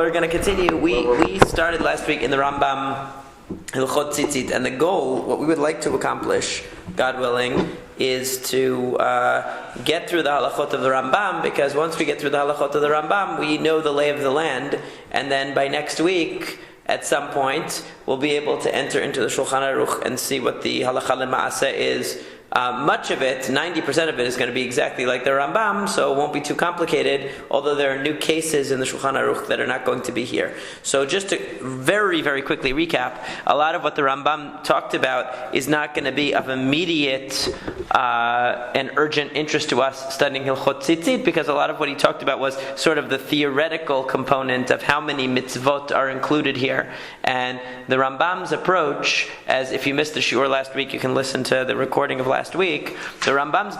we're going to continue. We started last week in the Rambam Hilkhot Tsitsit, and the goal, what we would like to accomplish, God willing, is to get through the halachot of the Rambam, because once we get through the halachot of the Rambam, we know the lay of the land, and then by next week, at some point, we'll be able to enter into the Shulchan Aruch and see what the Halakha L'Maaseh is. Much of it, 90% of it, is going to be exactly like the Rambam, so it won't be too complicated, although there are new cases in the Shulchan Aruch that are not going to be here. So just to very, very quickly recap, a lot of what the Rambam talked about is not going to be of immediate and urgent interest to us studying Hilkhot Tsitsit, because a lot of what he talked about was sort of the theoretical component of how many mitzvot are included here. And the Rambam's approach, as if you missed the shiur last week, you can listen to the recording of last week. The Rambam's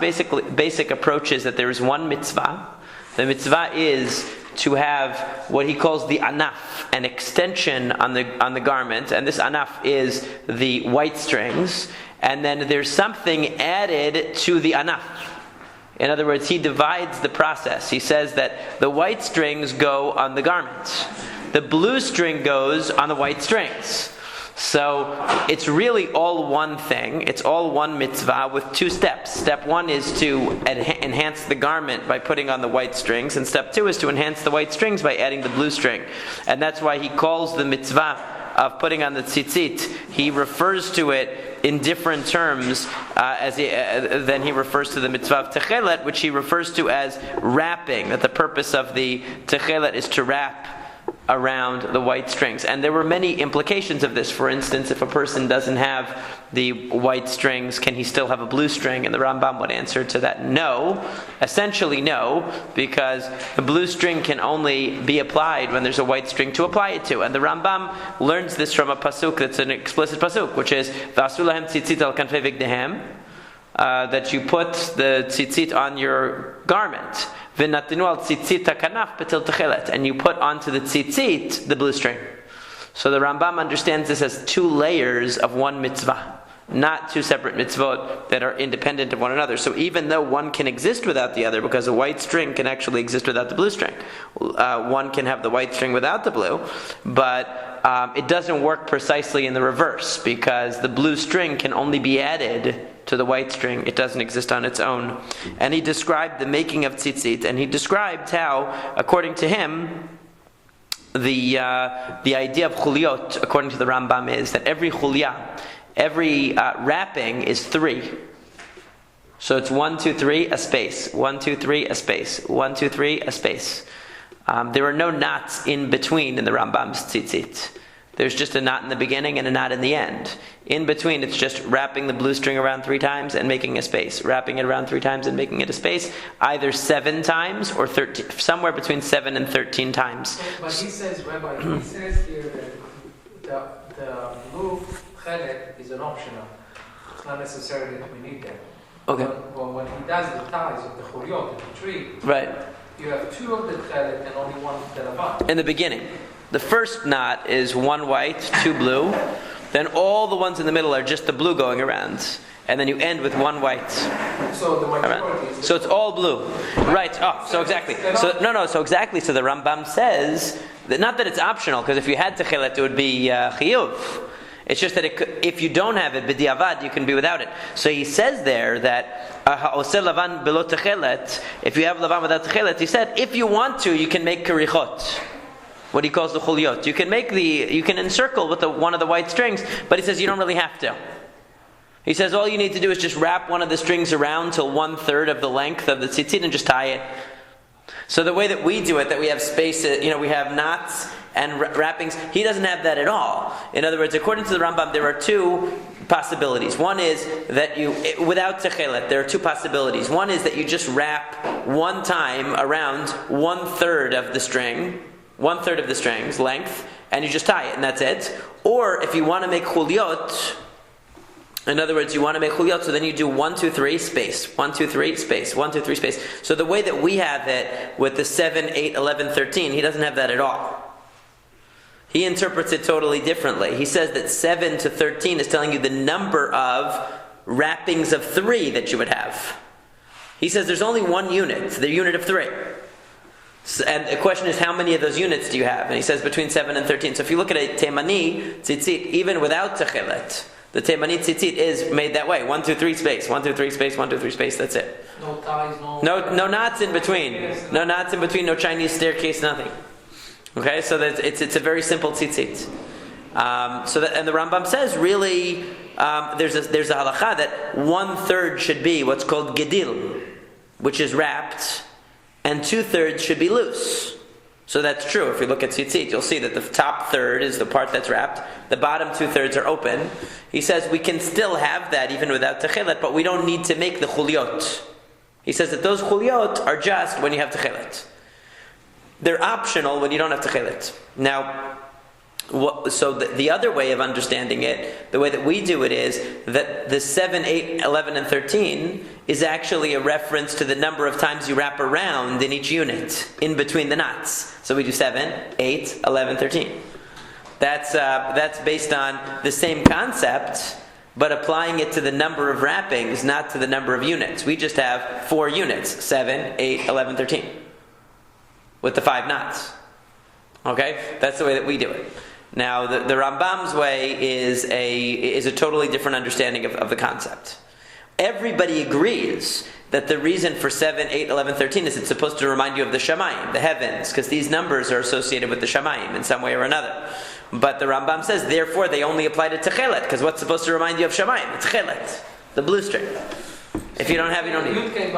basic approach is that there is one mitzvah. The mitzvah is to have what he calls the anaf, an extension on the garment, and this anaf is the white strings, and then there's something added to the anaf. In other words, he divides the process. He says that the white strings go on the garment. The blue string goes on the white strings. So it's really all one thing. It's all one mitzvah with two steps. Step one is to enhance the garment by putting on the white strings, and step two is to enhance the white strings by adding the blue string. And that's why he calls the mitzvah of putting on the Tsitsit, he refers to it in different terms than he refers to the mitzvah of Techelet, which he refers to as wrapping, that the purpose of the Techelet is to wrap around the white strings. And there were many implications of this. For instance, if a person doesn't have the white strings, can he still have a blue string? And the Rambam would answer to that, no. Essentially no, because the blue string can only be applied when there's a white string to apply it to. And the Rambam learns this from a pasuk that's an explicit pasuk, which is V'asu lahem tzitzit al kanfei vigdehem, that you put the tzitzit on your garment. And you put onto the tzitzit the blue string. So the Rambam understands this as two layers of one mitzvah, not two separate mitzvot that are independent of one another. So even though one can exist without the other, because a white string can actually exist without the blue string, one can have the white string without the blue, but it doesn't work precisely in the reverse, because the blue string can only be added to the white string. It doesn't exist on its own. And he described the making of tzitzit, and he described how, according to him, the idea of chuliot, according to the Rambam, is that every chulia, every wrapping is three. So it's 1, 2, 3, a space. 1, 2, 3, a space. 1, 2, 3, a space. There are no knots in between in the Rambam's tzitzit. There's just a knot in the beginning and a knot in the end. In between, it's just wrapping the blue string around 3 times and making a space. Wrapping it around 3 times and making it a space. Either 7 times or 13, somewhere between 7 and 13 times. But he says, Rabbi, he says here that the blue chelet is an optional. It's not necessary that we need that. Okay. But when he does the ties of the choriot, the tree, right, you have 2 of the chelet and only 1 delavan. In the beginning. The first knot is 1 white, 2 blue. Then all the ones in the middle are just the blue going around. And then you end with 1 white. So the majority is... So it's all blue. Right. Oh, so exactly. So exactly. So the Rambam says, that not that it's optional, because if you had techelet, it would be chiyuv. It's just that if you don't have it, b'diavad, you can be without it. So he says there that ha'oseh lavan belo techelet, if you have lavan without techelet, he said, if you want to, you can make kerichot, what he calls the chuliot. You can encircle with one of the white strings, but he says you don't really have to. He says all you need to do is just wrap one of the strings around till 1/3 of the length of the tzitzit and just tie it. So the way that we do it, that we have spaces, we have knots and wrappings, he doesn't have that at all. In other words, according to the Rambam, there are 2 possibilities. One is that without techelet, there are 2 possibilities. One is that you just wrap 1 time around 1/3 of the string, 1/3 of the string's length, and you just tie it, and that's it. Or if you want to make chuliot, in other words, you want to make chuliot, so then you do 1, 2, 3, space. 1, 2, 3, space. 1, 2, 3, space. So the way that we have it with the 7, 8, 11, 13, he doesn't have that at all. He interprets it totally differently. He says that 7 to 13 is telling you the number of wrappings of 3 that you would have. He says there's only one unit, the unit of 3. And the question is, how many of those units do you have? And he says between 7 and 13. So if you look at a Temani Tsitsit, even without Techelet, the Temani Tsitsit is made that way. 1, 2, 3 space, 1, 2, 3 space, 1, 2, 3 space, that's it. No ties, no knots in between. No knots in between, no Chinese staircase, nothing. Okay, so that it's a very simple Tsitsit. And the Rambam says, really, there's a halakha that 1/3 should be what's called gedil, which is wrapped, and 2/3 should be loose. So that's true. If you look at Tsitsit, you'll see that the top third is the part that's wrapped. The bottom 2/3 are open. He says we can still have that even without techelet, but we don't need to make the chuliot. He says that those chuliot are just when you have techelet. They're optional when you don't have techelet. Now, so the other way of understanding it, the way that we do it is that the 7, 8, 11, and 13 is actually a reference to the number of times you wrap around in each unit, in between the knots. So we do 7, 8, 11, 13. That's based on the same concept, but applying it to the number of wrappings, not to the number of units. We just have 4 units, 7, 8, 11, 13, with the 5 knots. Okay? That's the way that we do it. Now, the Rambam's way is a totally different understanding of the concept. Everybody agrees that the reason for 7, 8, 11, 13 is it's supposed to remind you of the Shamayim, the heavens, because these numbers are associated with the Shamayim in some way or another. But the Rambam says, therefore, they only apply to Techelet, because what's supposed to remind you of Shamayim? It's Techelet, the blue string. If you don't have, you don't need it.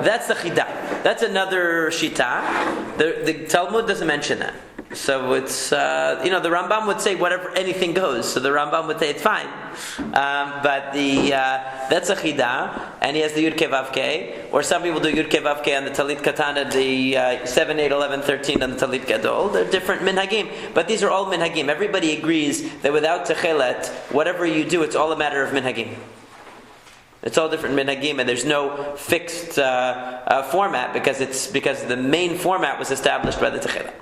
That's the Chidah. That's another Shita. The Talmud doesn't mention that. So it's, the Rambam would say whatever, anything goes. So the Rambam would say it's fine. But that's a Chidah, and he has the Yud Kei Vav Kei. Or some people do Yud Kei Vav Kei on the Talit Katana, the 7, 8, 11, 13 on the Talit Gadol. They're different minhagim. But these are all minhagim. Everybody agrees that without Techelet, whatever you do, it's all a matter of minhagim. It's all different minhagim, and there's no fixed format because the main format was established by the Techelet.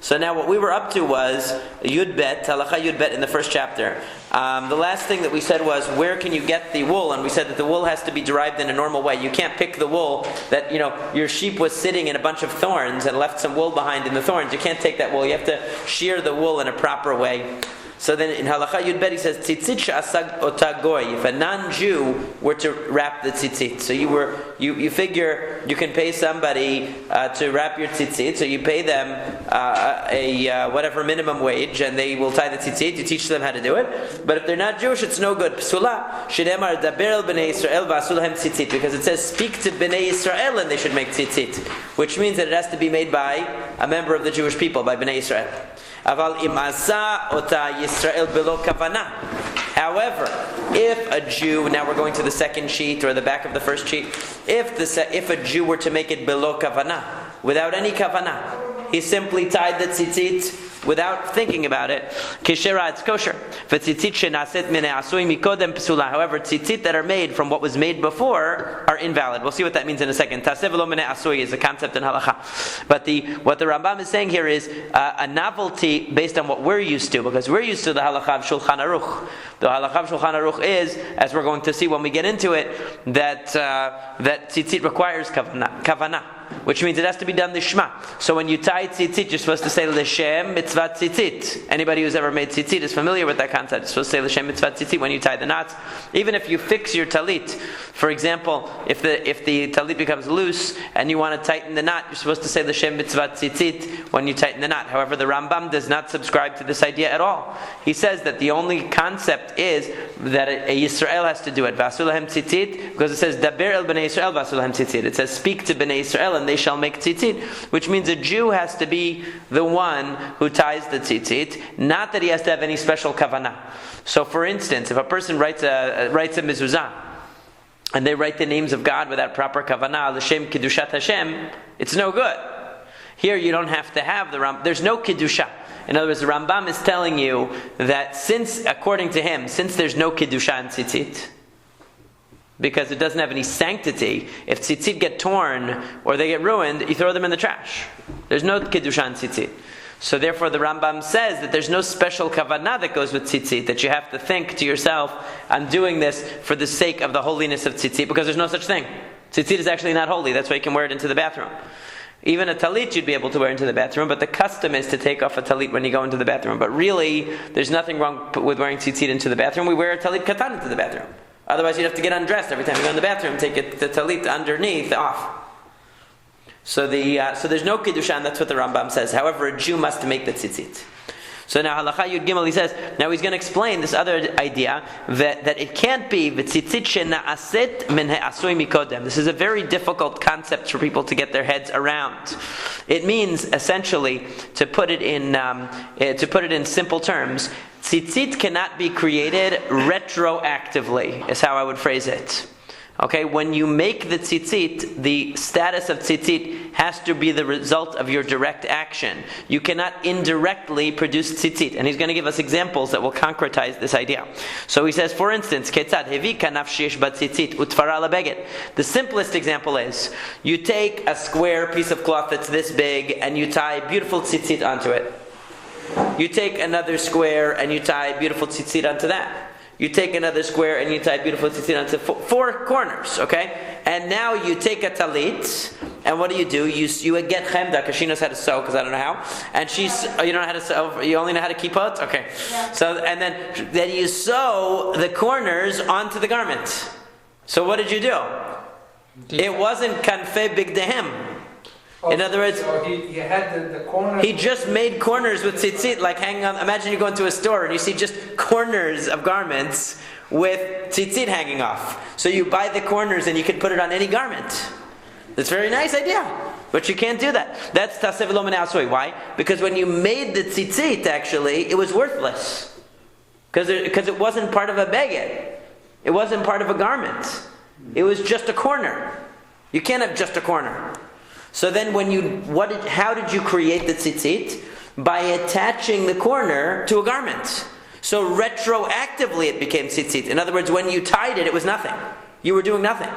So now what we were up to was Yud Bet, Halakha Yud Bet in the first chapter. The last thing that we said was, where can you get the wool? And we said that the wool has to be derived in a normal way. You can't pick the wool that, your sheep was sitting in a bunch of thorns and left some wool behind in the thorns. You can't take that wool. You have to shear the wool in a proper way. So then in Halakha Yud Bet he says, Tsitsit she'asag ota goy. If a non-Jew were to wrap the tzitzit, so you figure you can pay somebody to wrap your tzitzit, so you pay them a whatever minimum wage, and they will tie the tzitzit. You teach them how to do it. But if they're not Jewish, it's no good. Psula shedemar daber el bnei Yisrael v'asulahem tzitzit, because it says speak to bnei Yisrael and they should make tzitzit, which means that it has to be made by a member of the Jewish people, by bnei Yisrael. Aval imasa ota Yisrael below kavana. However, if a Jew, now we're going to the second sheet or the back of the first sheet, if a Jew were to make it below kavana, without any kavana, he simply tied the tzitzit without thinking about it, kishera, it's kosher. However, tzitzit that are made from what was made before are invalid. We'll see what that means in a second. Taseh v'lo minei asui is a concept in halakha. But what the Rambam is saying here is a novelty based on what we're used to, because we're used to the halakha of Shulchan Aruch. The halakha of Shulchan Aruch is, as we're going to see when we get into it, that tzitzit requires kavana, which means it has to be done lishma. So when you tie tzitzit, you're supposed to say l'shem mitzvah tzitzit. Anybody who's ever made tzitzit is familiar with that concept. You're supposed to say l'shem mitzvah tzitzit when you tie the knots. Even if you fix your talit, for example, if the talit becomes loose and you want to tighten the knot, you're supposed to say l'shem mitzvah tzitzit when you tighten the knot. However, the Rambam does not subscribe to this idea at all. He says that the only concept is that a Yisrael has to do it. V'asulahem tzitzit, because it says daber el bnei Yisrael v'asulahem tzitzit. It says speak to bnei Yisrael and they shall make tzitzit, which means a Jew has to be the one who ties the tzitzit, not that he has to have any special kavanah. So for instance, if a person writes a mezuzah, and they write the names of God without proper kavanah, l'shem kiddushat Hashem, it's no good. Here you don't have to have there's no kiddusha. In other words, the Rambam is telling you that according to him, since there's no kiddusha in tzitzit, because it doesn't have any sanctity, if tzitzit get torn or they get ruined, you throw them in the trash. There's no kiddusha in tzitzit. So therefore the Rambam says that there's no special kavanah that goes with tzitzit, that you have to think to yourself, I'm doing this for the sake of the holiness of tzitzit, because there's no such thing. Tzitzit is actually not holy, that's why you can wear it into the bathroom. Even a talit you'd be able to wear into the bathroom, but the custom is to take off a talit when you go into the bathroom. But really, there's nothing wrong with wearing tzitzit into the bathroom. We wear a talit katan into the bathroom. Otherwise, you'd have to get undressed every time you go in the bathroom, take the talit underneath off. So there's no kiddushan. That's what the Rambam says. However, a Jew must make the tzitzit. So now Halakha Yud Gimel, he says, now he's going to explain this other idea that it can't be v'tzitzit shena'aset min ha'asui mikodem. This is a very difficult concept for people to get their heads around. It means essentially, to put it in simple terms, tzitzit cannot be created retroactively, is how I would phrase it. Okay, when you make the tzitzit, the status of tzitzit has to be the result of your direct action. You cannot indirectly produce tzitzit. And he's going to give us examples that will concretize this idea. So he says, for instance, ketzad hevi kanaf shesh batzitzit utfara lebeged. The simplest example is, you take a square piece of cloth that's this big and you tie beautiful tzitzit onto it. You take another square and you tie beautiful tzitzit onto that. You take another square and you tie beautiful tzitzit onto four corners, okay? And now you take a talit, and what do? You get chemda, because she knows how to sew, because I don't know how. And you don't know how to sew, you only know how to kippot? Okay. Yeah. So, and then you sew the corners onto the garment. So what did you do? It wasn't kanfei bigdehem. In other words, so he had the corners. He just made corners with tzitzit, like hanging on. Imagine you go into a store and you see just corners of garments with tzitzit hanging off. So you buy the corners and you can put it on any garment. That's a very nice idea, but you can't do that. That's tasev lo min ha'asui. Why? Because when you made the tzitzit, actually, it was worthless. Because it wasn't part of a beged. It wasn't part of a garment. It was just a corner. You can't have just a corner. So then how did you create the tzitzit? By attaching the corner to a garment. So retroactively it became tzitzit. In other words, when you tied it, it was nothing. You were doing nothing.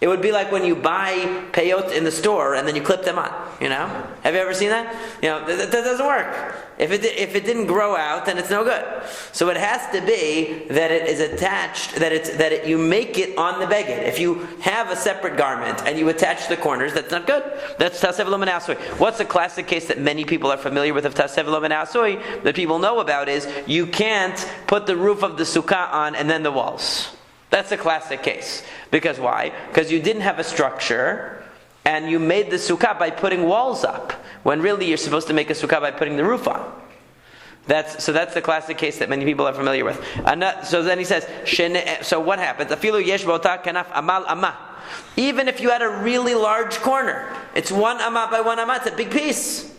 It would be like when you buy peyot in the store and then you clip them on. Have you ever seen that? That doesn't work. If it didn't grow out, then it's no good. So it has to be that it is attached, you make it on the beged. If you have a separate garment and you attach the corners, that's not good. That's tasev lo min ha'asui. What's a classic case that many people are familiar with of tasev lo min ha'asui that people know about is you can't put the roof of the sukkah on and then the walls. That's a classic case. Because why? Because you didn't have a structure and you made the sukkah by putting walls up, when really you're supposed to make a sukkah by putting the roof on. That's the classic case that many people are familiar with. So then he says, so what happens? Even if you had a really large corner, it's 1 amah by 1 amah, it's a big piece.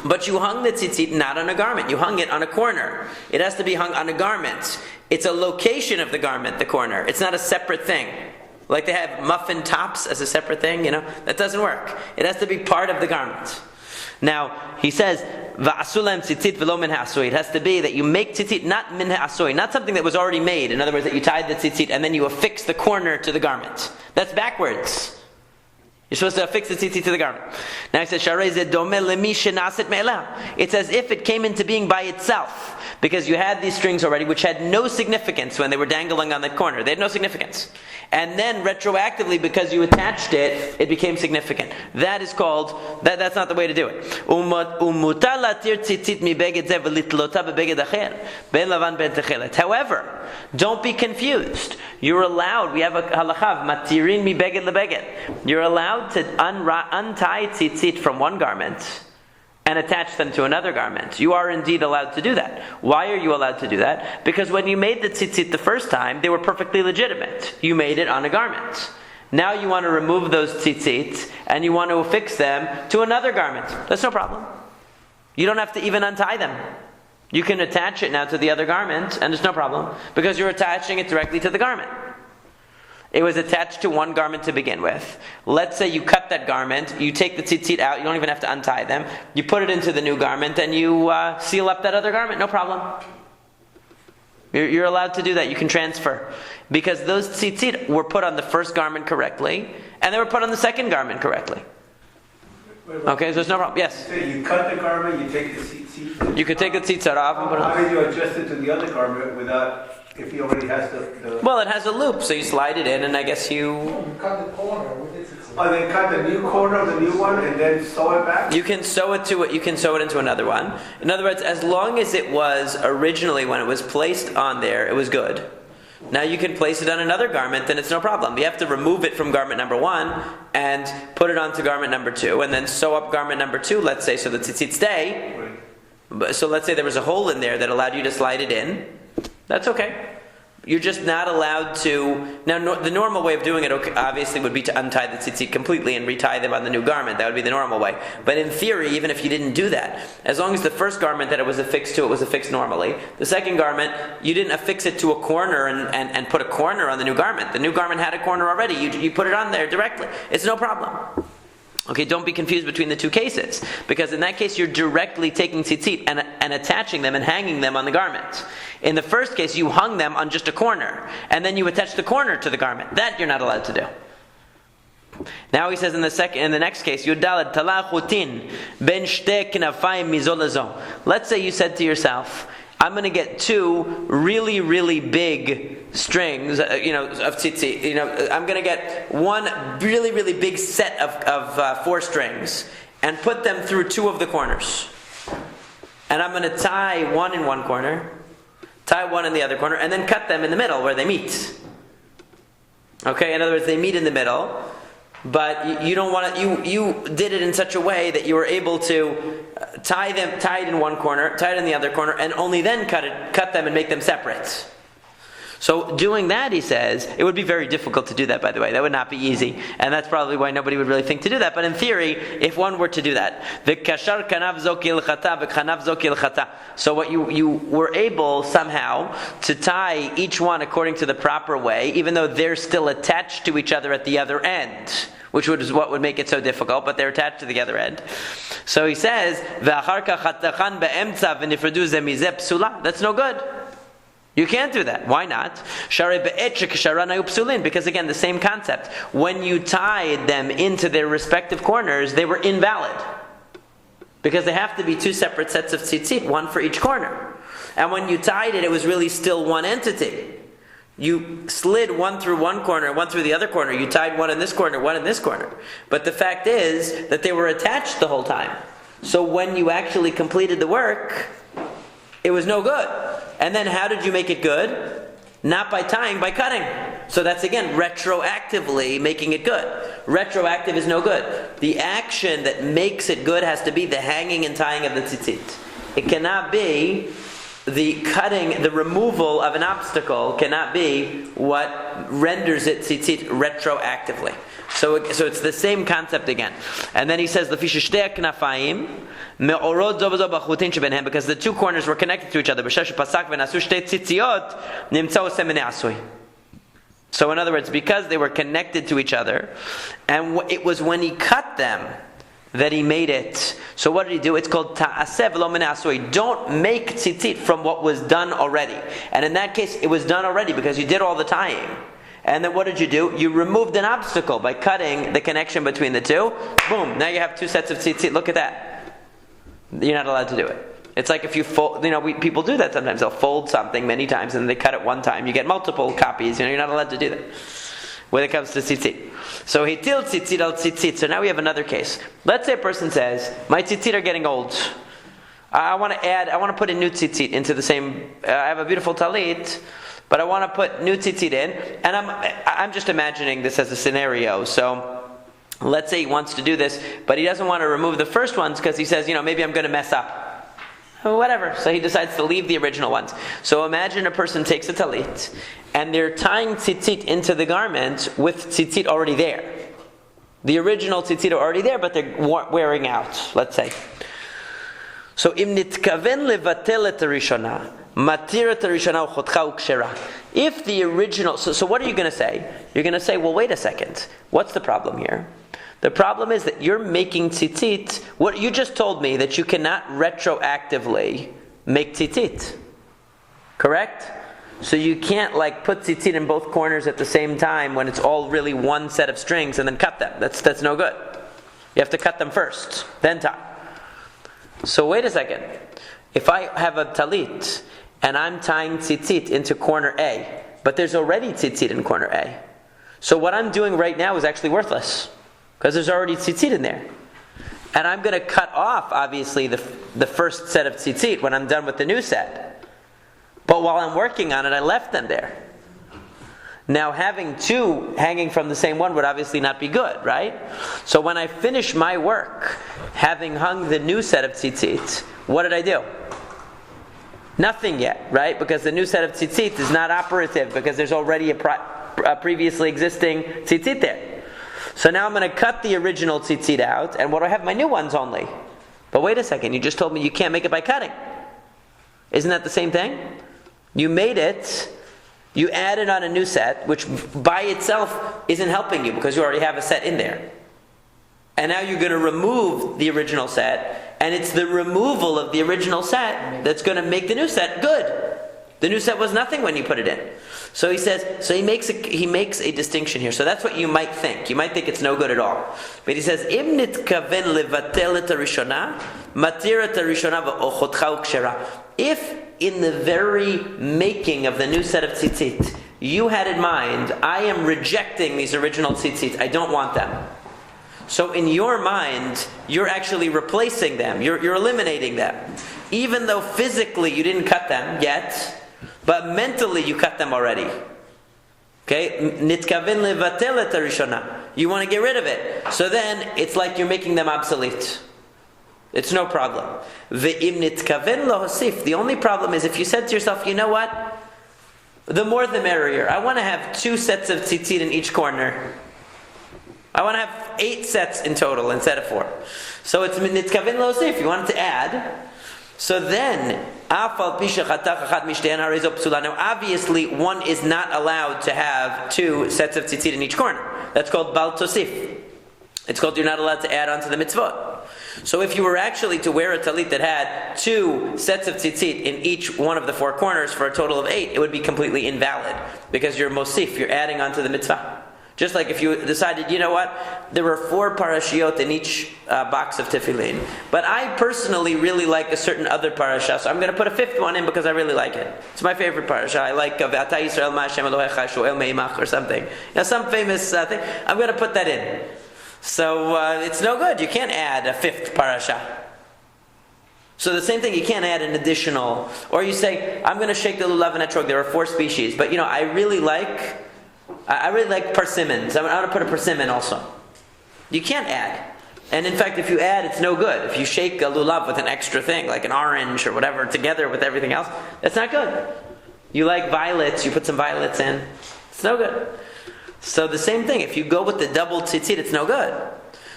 But you hung the tzitzit not on a garment, you hung it on a corner. It has to be hung on a garment. It's a location of the garment, the corner. It's not a separate thing. Like they have muffin tops as a separate thing, that doesn't work. It has to be part of the garment. Now, he says, Va'asulam tzitzit v'lo min ha'asui. It has to be that you make tzitzit not min ha'asui, not something that was already made. In other words, that you tied the tzitzit and then you affix the corner to the garment. That's backwards. You're supposed to affix the tzitzit to the garment. Now he says, Sharei ze domeh lemi shenaset me'ela. It's as if it came into being by itself. Because you had these strings already, which had no significance when they were dangling on that corner. They had no significance. And then retroactively, because you attached it, it became significant. That is called, that's not the way to do it. However, don't be confused. You're allowed, we have a halakha, matirin mi beged lebeged. You're allowed to untie tzitzit from one garment and attach them to another garment. You are indeed allowed to do that. Why are you allowed to do that? Because when you made the tzitzit the first time, they were perfectly legitimate. You made it on a garment. Now you want to remove those tzitzit and you want to affix them to another garment. That's no problem. You don't have to even untie them. You can attach it now to the other garment and there's no problem because you're attaching it directly to the garment. It was attached to one garment to begin with. Let's say you cut that garment, you take the tzitzit out, you don't even have to untie them, you put it into the new garment and you seal up that other garment, no problem. You're allowed to do that, you can transfer. Because those tzitzit were put on the first garment correctly, and they were put on the second garment correctly. Okay, so there's no problem. Yes? So you cut the garment, you take the tzitzit. You could take the tzitzit off and put it on. How did you adjust it to the other garment without... If he already has the... Well, it has a loop, so you slide it in, and I guess You cut the corner with the tzitzit. Oh, then cut the new corner of the new one and then sew it back? You can sew it to it. You can sew it into another one. In other words, as long as it was originally when it was placed on there, it was good. Now you can place it on another garment, then it's no problem. You have to remove it from garment number 1 and put it onto garment number 2, and then sew up garment number 2. Let's say so the tzitzit stay. So let's say there was a hole in there that allowed you to slide it in. That's okay. You're just not allowed to... Now, the normal way of doing it, obviously, would be to untie the tzitzit completely and retie them on the new garment. That would be the normal way. But in theory, even if you didn't do that, as long as the first garment that it was affixed to, it was affixed normally. The second garment, you didn't affix it to a corner and put a corner on the new garment. The new garment had a corner already. You put it on there directly. It's no problem. Okay, don't be confused between the two cases, because in that case you're directly taking tzitzit and attaching them and hanging them on the garment. In the first case, you hung them on just a corner, and then you attach the corner to the garment. That you're not allowed to do. Now he says in the next case, Yudalad talachutin ben shte knafayim mizolazo. Let's say you said to yourself, I'm going to get 2 really, really big strings, of tzitzit. I'm going to get one really, really big set of 4 strings and put them through 2 of the corners. And I'm going to tie one in one corner, tie one in the other corner, and then cut them in the middle where they meet. Okay, in other words, they meet in the middle, but you don't want to. You did it in such a way that you were able to tie it in one corner, tie it in the other corner, and only then cut them and make them separate. So doing that, he says, it would be very difficult to do that, by the way. That would not be easy. And that's probably why nobody would really think to do that. But in theory, if one were to do that, so what you were able somehow to tie each one according to the proper way, even though they're still attached to each other at the other end, which is what would make it so difficult, but they're attached to the other end. So he says, that's no good. You can't do that. Why not? Because again, the same concept. When you tied them into their respective corners, they were invalid. Because they have to be 2 separate sets of tzitzit, one for each corner. And when you tied it, it was really still one entity. You slid one through one corner, one through the other corner. You tied one in this corner, one in this corner. But the fact is that they were attached the whole time. So when you actually completed the work, it was no good. And then how did you make it good? Not by tying, by cutting. So that's again retroactively making it good. Retroactive is no good. The action that makes it good has to be the hanging and tying of the tzitzit. It cannot be the cutting, the removal of an obstacle cannot be what renders it tzitzit retroactively. So it's the same concept again. And then he says, because the 2 corners were connected to each other. So in other words, because they were connected to each other, and it was when he cut them that he made it. So what did he do? It's called ta'aseh v'lo min asui. Don't make tzitzit from what was done already. And in that case, it was done already because you did all the tying. And then what did you do? You removed an obstacle by cutting the connection between the 2. Boom! Now you have 2 sets of tzitzit. Look at that. You're not allowed to do it. It's like if you fold, people do that sometimes. They'll fold something many times and then they cut it one time. You get multiple copies. You're not allowed to do that when it comes to tzitzit. So hitil tzitzit al tzitzit. So now we have another case. Let's say a person says, my tzitzit are getting old. I want to put a new tzitzit into the same, I have a beautiful talit, but I want to put new tzitzit in, and I'm just imagining this as a scenario. So let's say he wants to do this, but he doesn't want to remove the first ones because he says, maybe I'm going to mess up. Whatever. So he decides to leave the original ones. So imagine a person takes a talit, and they're tying tzitzit into the garment with tzitzit already there. The original tzitzit are already there, but they're wearing out, let's say. So im nitkaven levatel et rishona. If the original, so what are you going to say? You're going to say, well, wait a second. What's the problem here? The problem is that you're making tzitzit. What you just told me that you cannot retroactively make tzitzit. Correct? So you can't put tzitzit in both corners at the same time when it's all really one set of strings and then cut them. That's no good. You have to cut them first, then tie. So wait a second. If I have a talit and I'm tying tzitzit into corner A, but there's already tzitzit in corner A. So what I'm doing right now is actually worthless. because there's already tzitzit in there. And I'm going to cut off, obviously, the first set of tzitzit when I'm done with the new set. But while I'm working on it, I left them there. Now, having two hanging from the same one would obviously not be good, right? So when I finish my work, having hung the new set of tzitzit, what did I do? Nothing yet, right? Because the new set of tzitzit is not operative, because there's already a previously existing tzitzit there. So now I'm going to cut the original tzitzit out, and what do I have? My new ones only. But wait a second, you just told me you can't make it by cutting. Isn't that the same thing? You made it, you added on a new set, which by itself isn't helping you because you already have a set in there. And now you're going to remove the original set, and it's the removal of the original set that's going to make the new set good. The new set was nothing when you put it in. So he says, he makes a distinction here. So that's what you might think. You might think it's no good at all. But he says, Im nitkaven levatel et harishona, matir et harishona v'ochotcha ukshera. If in the very making of the new set of tzitzit, you had in mind, I am rejecting these original tzitzit, I don't want them. So in your mind, you're actually replacing them, you're eliminating them. Even though physically you didn't cut them yet, but mentally you cut them already. Okay? Nitkaven levatel et harishona. You want to get rid of it. So then, it's like you're making them obsolete. It's no problem. Ve'im nitkaven lohosif. The only problem is if you said to yourself, you know what? The more the merrier. I want to have 2 sets of tzitzit in each corner. I want to have 8 sets in total instead of 4. So it's nitkaven lohosif. You want it to add. So then, now obviously one is not allowed to have 2 sets of tzitzit in each corner. That's called bal tosif. It's called you're not allowed to add on to the mitzvot. So if you were actually to wear a talit that had 2 sets of tzitzit in each one of the 4 corners for a total of 8, it would be completely invalid. Because you're mosif, you're adding on to the mitzvah. Just like if you decided, you know what, there were 4 parashiot in each box of tefillin, but I personally really like a certain other parasha, so I'm going to put a 5th one in because I really like it. It's my favorite parasha. I like V'ata Yisrael Ma'ashem Elohecha Shoel Meimach or something. Some famous thing. I'm going to put that in. So it's no good. You can't add a 5th parasha. So the same thing, you can't add an additional, or you say, I'm going to shake the lulav and etrog. There are 4 species, but I really like persimmons. I'm going to put a persimmon also. You can't add. And in fact, if you add, it's no good. If you shake a lulav with an extra thing, like an orange or whatever, together with everything else, that's not good. You like violets, you put some violets in. It's no good. So the same thing, if you go with the double tzitzit, it's no good.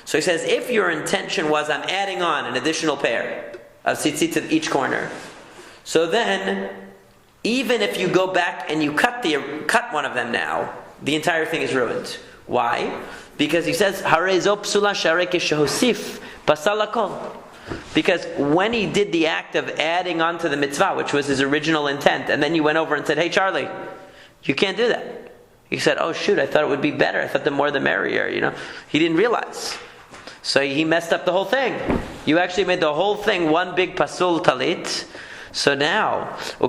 So he says, if your intention was, I'm adding on an additional pair of tzitzit to each corner, so then, even if you go back and you cut one of them now, the entire thing is ruined. Why? Because he says, because when he did the act of adding on to the mitzvah, which was his original intent, and then you went over and said, hey Charlie, you can't do that. He said, oh shoot, I thought it would be better. I thought the more the merrier, He didn't realize. So he messed up the whole thing. You actually made the whole thing one big pasul talit. So now, so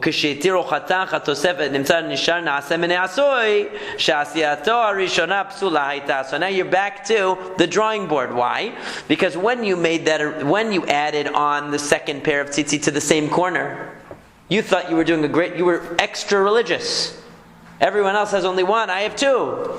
now you're back to the drawing board. Why? Because when you added on the second pair of tzitzit to the same corner, you thought you were you were extra religious. Everyone else has only 1, I have 2.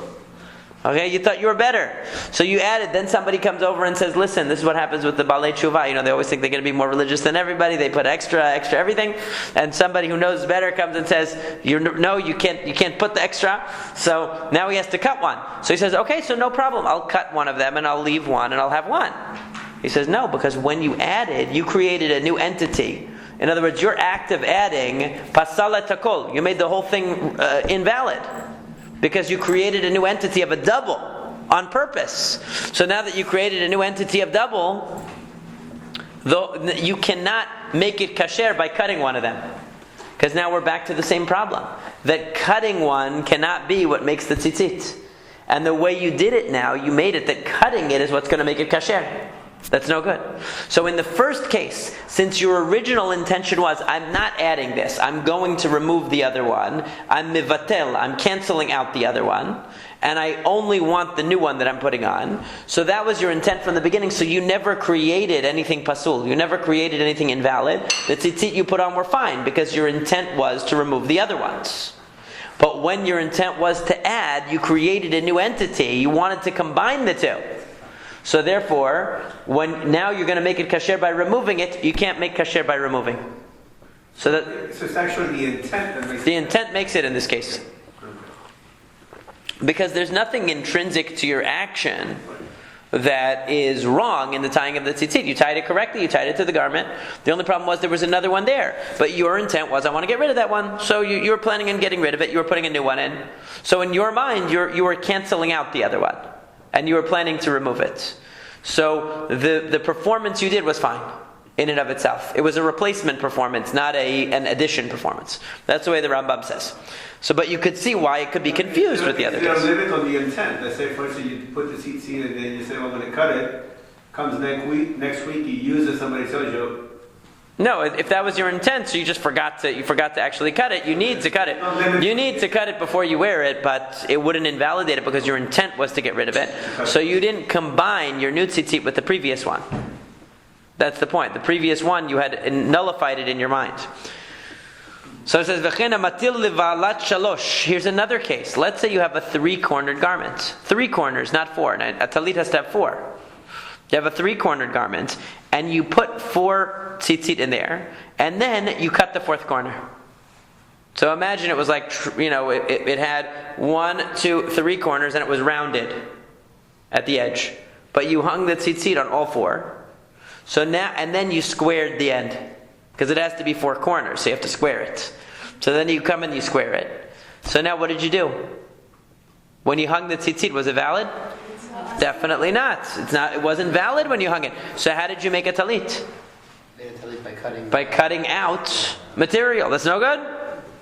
Okay, you thought you were better. So you added, then somebody comes over and says, listen, this is what happens with the Balei Tshuva. They always think they're going to be more religious than everybody. They put extra everything. And somebody who knows better comes and says, you can't put the extra. So now he has to cut one. So he says, okay, so no problem. I'll cut one of them and I'll leave one and I'll have one. He says, no, because when you added, you created a new entity. In other words, your act of adding, pasala takol, you made the whole thing invalid. Because you created a new entity of a double on purpose. So now that you created a new entity of double, you cannot make it kasher by cutting one of them. Because now we're back to the same problem. That cutting one cannot be what makes the tzitzit. And the way you did it now, you made it that cutting it is what's going to make it kasher. That's no good. So in the first case, since your original intention was, I'm not adding this, I'm going to remove the other one, I'm mivatel, I'm canceling out the other one, and I only want the new one that I'm putting on. So that was your intent from the beginning. So you never created anything pasul. You never created anything invalid. The tzitzit you put on were fine because your intent was to remove the other ones. But when your intent was to add, you created a new entity. You wanted to combine the two. So therefore, when now you're going to make it kasher by removing it, you can't make kasher by removing. So it's actually the intent that makes the intent makes it in this case. Because there's nothing intrinsic to your action that is wrong in the tying of the tzitzit. You tied it correctly, you tied it to the garment. The only problem was there was another one there. But your intent was, I want to get rid of that one. So you were planning on getting rid of it, you were putting a new one in. So in your mind, you were canceling out the other one. And you were planning to remove it. So the performance you did was fine in and of itself. It was a replacement performance, not an addition performance. That's the way the Rambam says. So, but you could see why it could be confused with the other case. There's a limit on the intent. Let's say, for instance, you put the tzitzit and then you say, well, I'm going to cut it. Comes next week, you use it, somebody tells you. No, if that was your intent, so you just forgot to actually cut it, you need to cut it. You need to cut it before you wear it, but it wouldn't invalidate it because your intent was to get rid of it. So you didn't combine your new tzitzit with the previous one. That's the point. The previous one, you had nullified it in your mind. So it says, V'chena matil levalat shalosh. Here's another case. Let's say you have a 3-cornered garment. 3 corners, not 4. Now, a talit has to have 4. You have a 3-cornered garment, and you put 4 tzitzit in there, and then you cut the 4th corner. So imagine it was like, it had 1, 2, 3 corners, and it was rounded at the edge. But you hung the tzitzit on all 4. So now, and then you squared the end. Because it has to be 4 corners, so you have to square it. So then you come and you square it. So now what did you do? When you hung the tzitzit, was it valid? Definitely not. It wasn't valid when you hung it. So how did you make a talit? Made a talit by cutting out material. That's no good?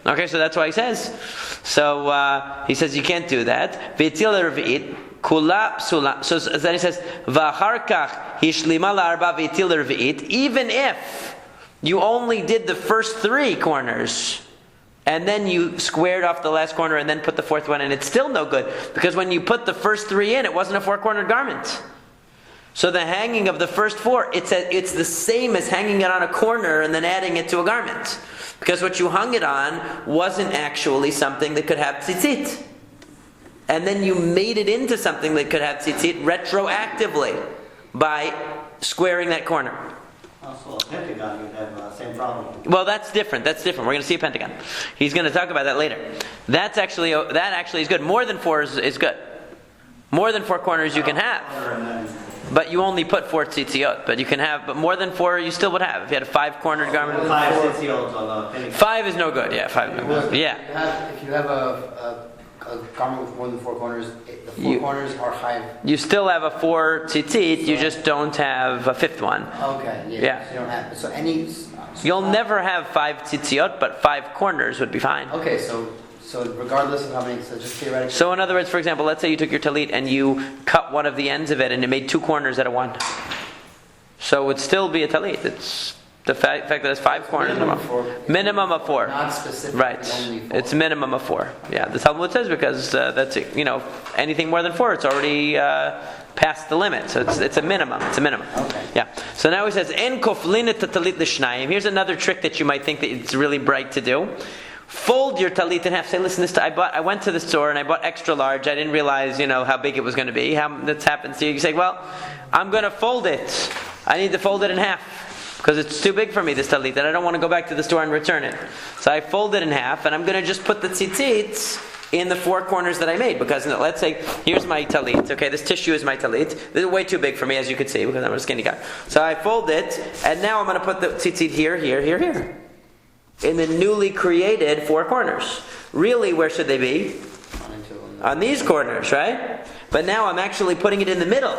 Okay, so that's why he says. So he says you can't do that. V'yitil l'rev'it kula psula. So then he says v'achar kach hishlima la'arba v'yitil l'rev'it. Even if you only did the first 3 corners, and then you squared off the last corner and then put the 4th one in, it's still no good. Because when you put the first 3 in, it wasn't a 4-cornered garment. So the hanging of the first 4, it's the same as hanging it on a corner and then adding it to a garment. Because what you hung it on wasn't actually something that could have tzitzit. And then you made it into something that could have tzitzit retroactively by squaring that corner. Also, a pentagon, you have the same problem. Well, that's different. We're going to see a pentagon. He's going to talk about that later. That actually is good. More than 4 is good. More than 4 corners you can have. But you only put 4 tzitziot. But more than 4 you still would have. If you had a 5-cornered garment. 5 tzitziot on the pentagon. 5 is no good. Yeah, 5 is no good. Yeah. If you have a garment with more than 4 corners, the 4 corners are high. You still have a 4 tzitzit, you just don't have a 5th one. Okay, yeah. So you don't have, so any... You'll never have 5 tzitziot, but 5 corners would be fine. Okay, so regardless of how many, so just theoretically... So in other words, for example, let's say you took your talit and you cut one of the ends of it and it made 2 corners out of 1. So it would still be a talit. It's the fact that it's 5 corners. Minimum of 4. Not specifically right. only 4. It's minimum of 4. Yeah, the Talmud says because that's it. Anything more than 4, it's already past the limit. So it's a minimum. It's a minimum. Okay. Yeah. So now he says en koflin et talit l'shnayim. Here's another trick that you might think that it's really bright to do. Fold your talit in half. Say, listen, I went to the store and I bought extra large. I didn't realize, how big it was going to be. How this happens to you? You say, well, I'm going to fold it. I need to fold it in half because it's too big for me, this talit, and I don't want to go back to the store and return it. So I fold it in half, and I'm going to just put the tzitzit in the 4 corners that I made. Because let's say, here's my talit. Okay, this tissue is my talit. This is way too big for me, as you could see, because I'm a skinny guy. So I fold it, and now I'm going to put the tzitzit here, here, here, here. In the newly created 4 corners. Really, where should they be? On these corners, right? But now I'm actually putting it in the middle.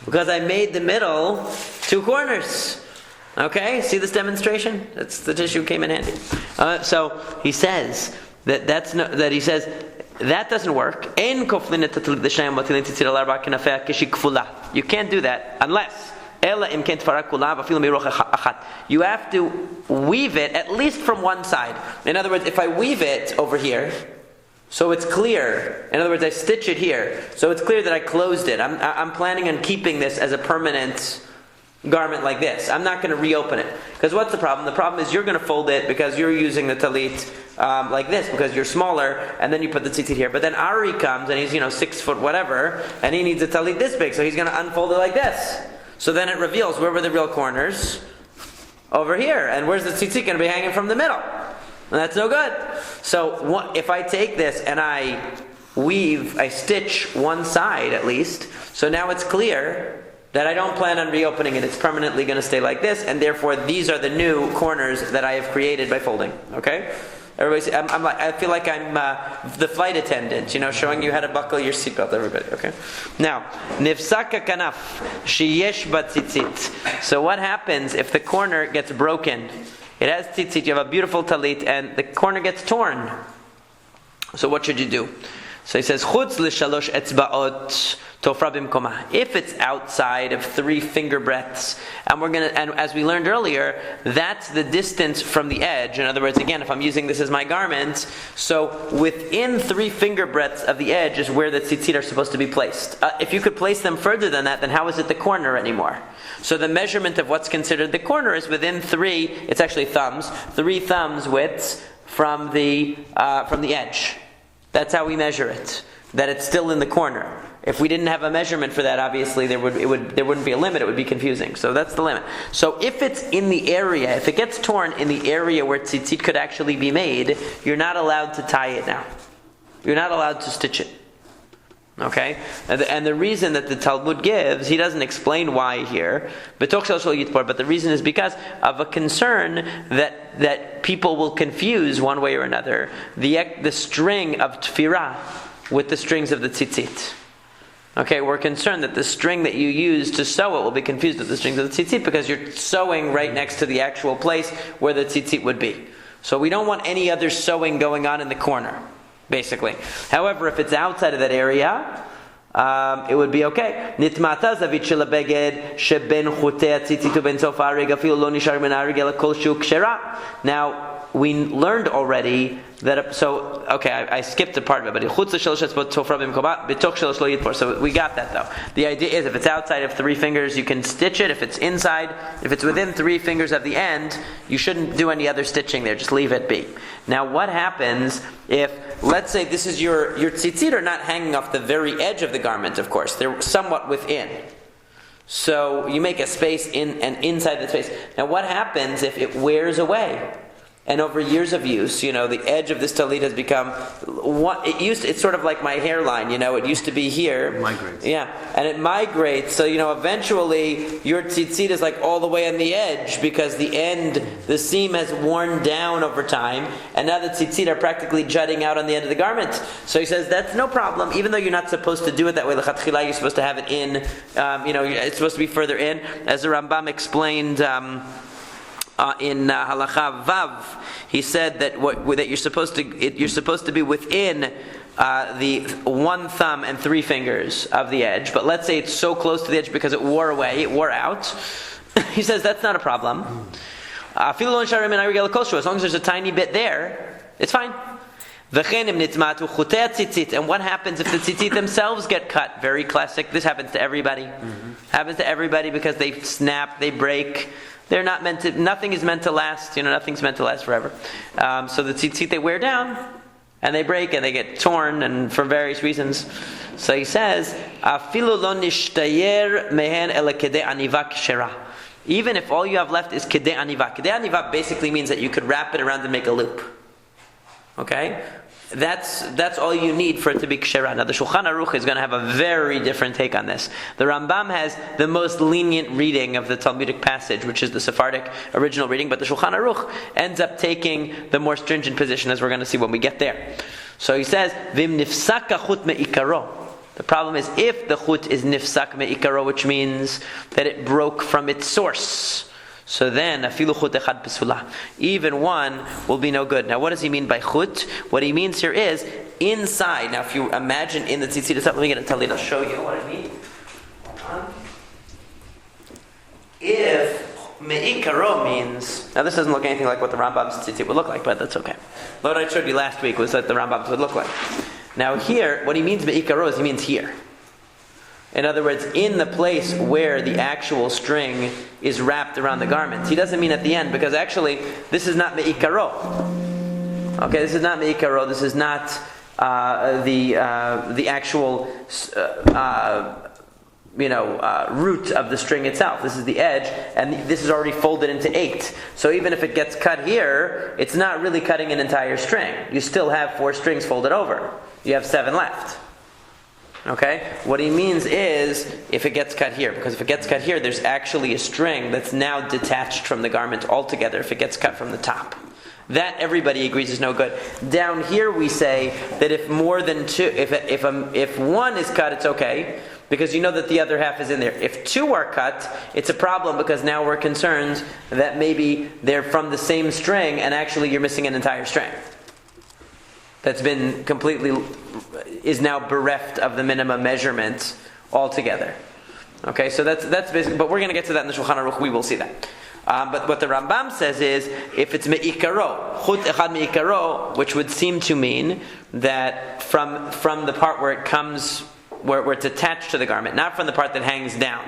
Because I made the middle 2 corners. Okay? See this demonstration? That's the tissue came in handy. So he says that that doesn't work. You can't do that unless you have to weave it at least from one side. In other words, if I weave it over here, So it's clear. In other words, I stitch it here. So it's clear that I closed it. I'm planning on keeping this as a permanent garment like this. I'm not going to reopen it. Because what's the problem? The problem is you're going to fold it because you're using the talit like this because you're smaller, and then you put the tzitzit here. But then Ari comes and he's 6 foot whatever, and he needs a talit this big, so he's going to unfold it like this. So then it reveals where were the real corners? Over here. And where's the tzitzit going to be hanging from the middle? And that's no good. So if I take this and I stitch one side at least, so now it's clear that I don't plan on reopening it. It's permanently going to stay like this, and therefore these are the new corners that I have created by folding. Okay? Everybody, I feel like I'm the flight attendant, showing you how to buckle your seatbelt, everybody. Okay? Now, nifsaka kanaf sheyesh batzitzit. So what happens if the corner gets broken? It has tzitzit, you have a beautiful talit, and the corner gets torn. So what should you do? So he says, chutz l'shalosh etzbaot tofra bimkoma. If it's outside of 3 finger breadths, and as we learned earlier, that's the distance from the edge. In other words, again, if I'm using this as my garment, so within 3 finger breadths of the edge is where the tzitzit are supposed to be placed. If you could place them further than that, then how is it the corner anymore? So the measurement of what's considered the corner is within 3. It's actually thumbs, 3 thumbs widths from the edge. That's how we measure it. That it's still in the corner. If we didn't have a measurement for that, obviously there wouldn't be a limit. It would be confusing. So that's the limit. So if it's in the area, if it gets torn in the area where tzitzit could actually be made, you're not allowed to tie it now. You're not allowed to stitch it. Okay? And the reason that the Talmud gives, he doesn't explain why here, but the reason is because of a concern that people will confuse one way or another the string of tefirah with the strings of the tzitzit. Okay, we're concerned that the string that you use to sew it will be confused with the strings of the tzitzit because you're sewing right next to the actual place where the tzitzit would be. So we don't want any other sewing going on in the corner, basically. However, if it's outside of that area, it would be okay. Nitmata zavit shel habeged sheben chutei tzitzit uben sof ha'areg afilu lo nishar min ha'areg ela kol shu kshera. Now, we learned already that, I skipped a part of it, but so we got that though. The idea is if it's outside of 3 fingers, you can stitch it. If it's inside, if it's within 3 fingers of the end, you shouldn't do any other stitching there, just leave it be. Now what happens if, let's say this is your tzitzit are not hanging off the very edge of the garment, of course, they're somewhat within. So you make a space in and inside the space. Now what happens if it wears away? And over years of use, the edge of this talit has become it's sort of like my hairline, it used to be here. It migrates. Yeah, and it migrates. So, eventually your tzitzit is like all the way on the edge because the seam has worn down over time, and now the tzitzit are practically jutting out on the end of the garment. So he says that's no problem, even though you're not supposed to do it that way. L'chatchila, you're supposed to have it in, it's supposed to be further in, as the Rambam explained. In Halakha Vav, he said that you're supposed to be within the 1 thumb and 3 fingers of the edge. But let's say it's so close to the edge because it wore out. He says that's not a problem. As long as there's a tiny bit there, it's fine. And what happens if the tzitzit themselves get cut? Very classic. This happens to everybody. Happens to everybody because they snap, they break. They're not meant to. Nothing is meant to last. Nothing's meant to last forever. So the tzitzit, they wear down, and they break, and they get torn, and for various reasons. So he says, "Afilu lo nishtayer mehen ela kedei aniva kshera." Even if all you have left is kedei aniva. Kedei aniva basically means that you could wrap it around and make a loop. Okay. That's all you need for it to be kshera. Now the Shulchan Aruch is going to have a very different take on this. The Rambam has the most lenient reading of the Talmudic passage, which is the Sephardic original reading, but the Shulchan Aruch ends up taking the more stringent position, as we're going to see when we get there. So he says, "Vim nifsaka chut me'ikaro." The problem is if the chut is nifsak me'ikaro, which means that it broke from its source. So then, afilu chut echad pesula. Even one will be no good. Now, what does he mean by chut? What he means here is inside. Now, if you imagine in the tzitzit itself, let me get a talit. I'll show you what I mean. If Me'ikaro means, now this doesn't look anything like what the Rambam's tzitzit would look like, but that's okay. What I showed you last week was what the Rambam's would look like. Now here, what he means Me'ikaro is he means here. In other words, in the place where the actual string is wrapped around the garment. He doesn't mean at the end, because actually, this is not Me'ikaro. Okay, this is not Me'ikaro, this is not the actual root of the string itself. This is the edge, and this is already folded into 8. So even if it gets cut here, it's not really cutting an entire string. You still have 4 strings folded over. You have 7 left. Okay? What he means is, if it gets cut here, because if it gets cut here, there's actually a string that's now detached from the garment altogether if it gets cut from the top. That everybody agrees is no good. Down here we say that if more than 2, if 1 is cut, it's okay, because you know that the other half is in there. If 2 are cut, it's a problem because now we're concerned that maybe they're from the same string and actually you're missing an entire string that's been is now bereft of the minimum measurement altogether. Okay, so that's basically, but we're going to get to that in the Shulchan Aruch, we will see that. But what the Rambam says is, if it's me'ikaro, chut echad me'ikaro, which would seem to mean that from the part where it comes, where it's attached to the garment, not from the part that hangs down.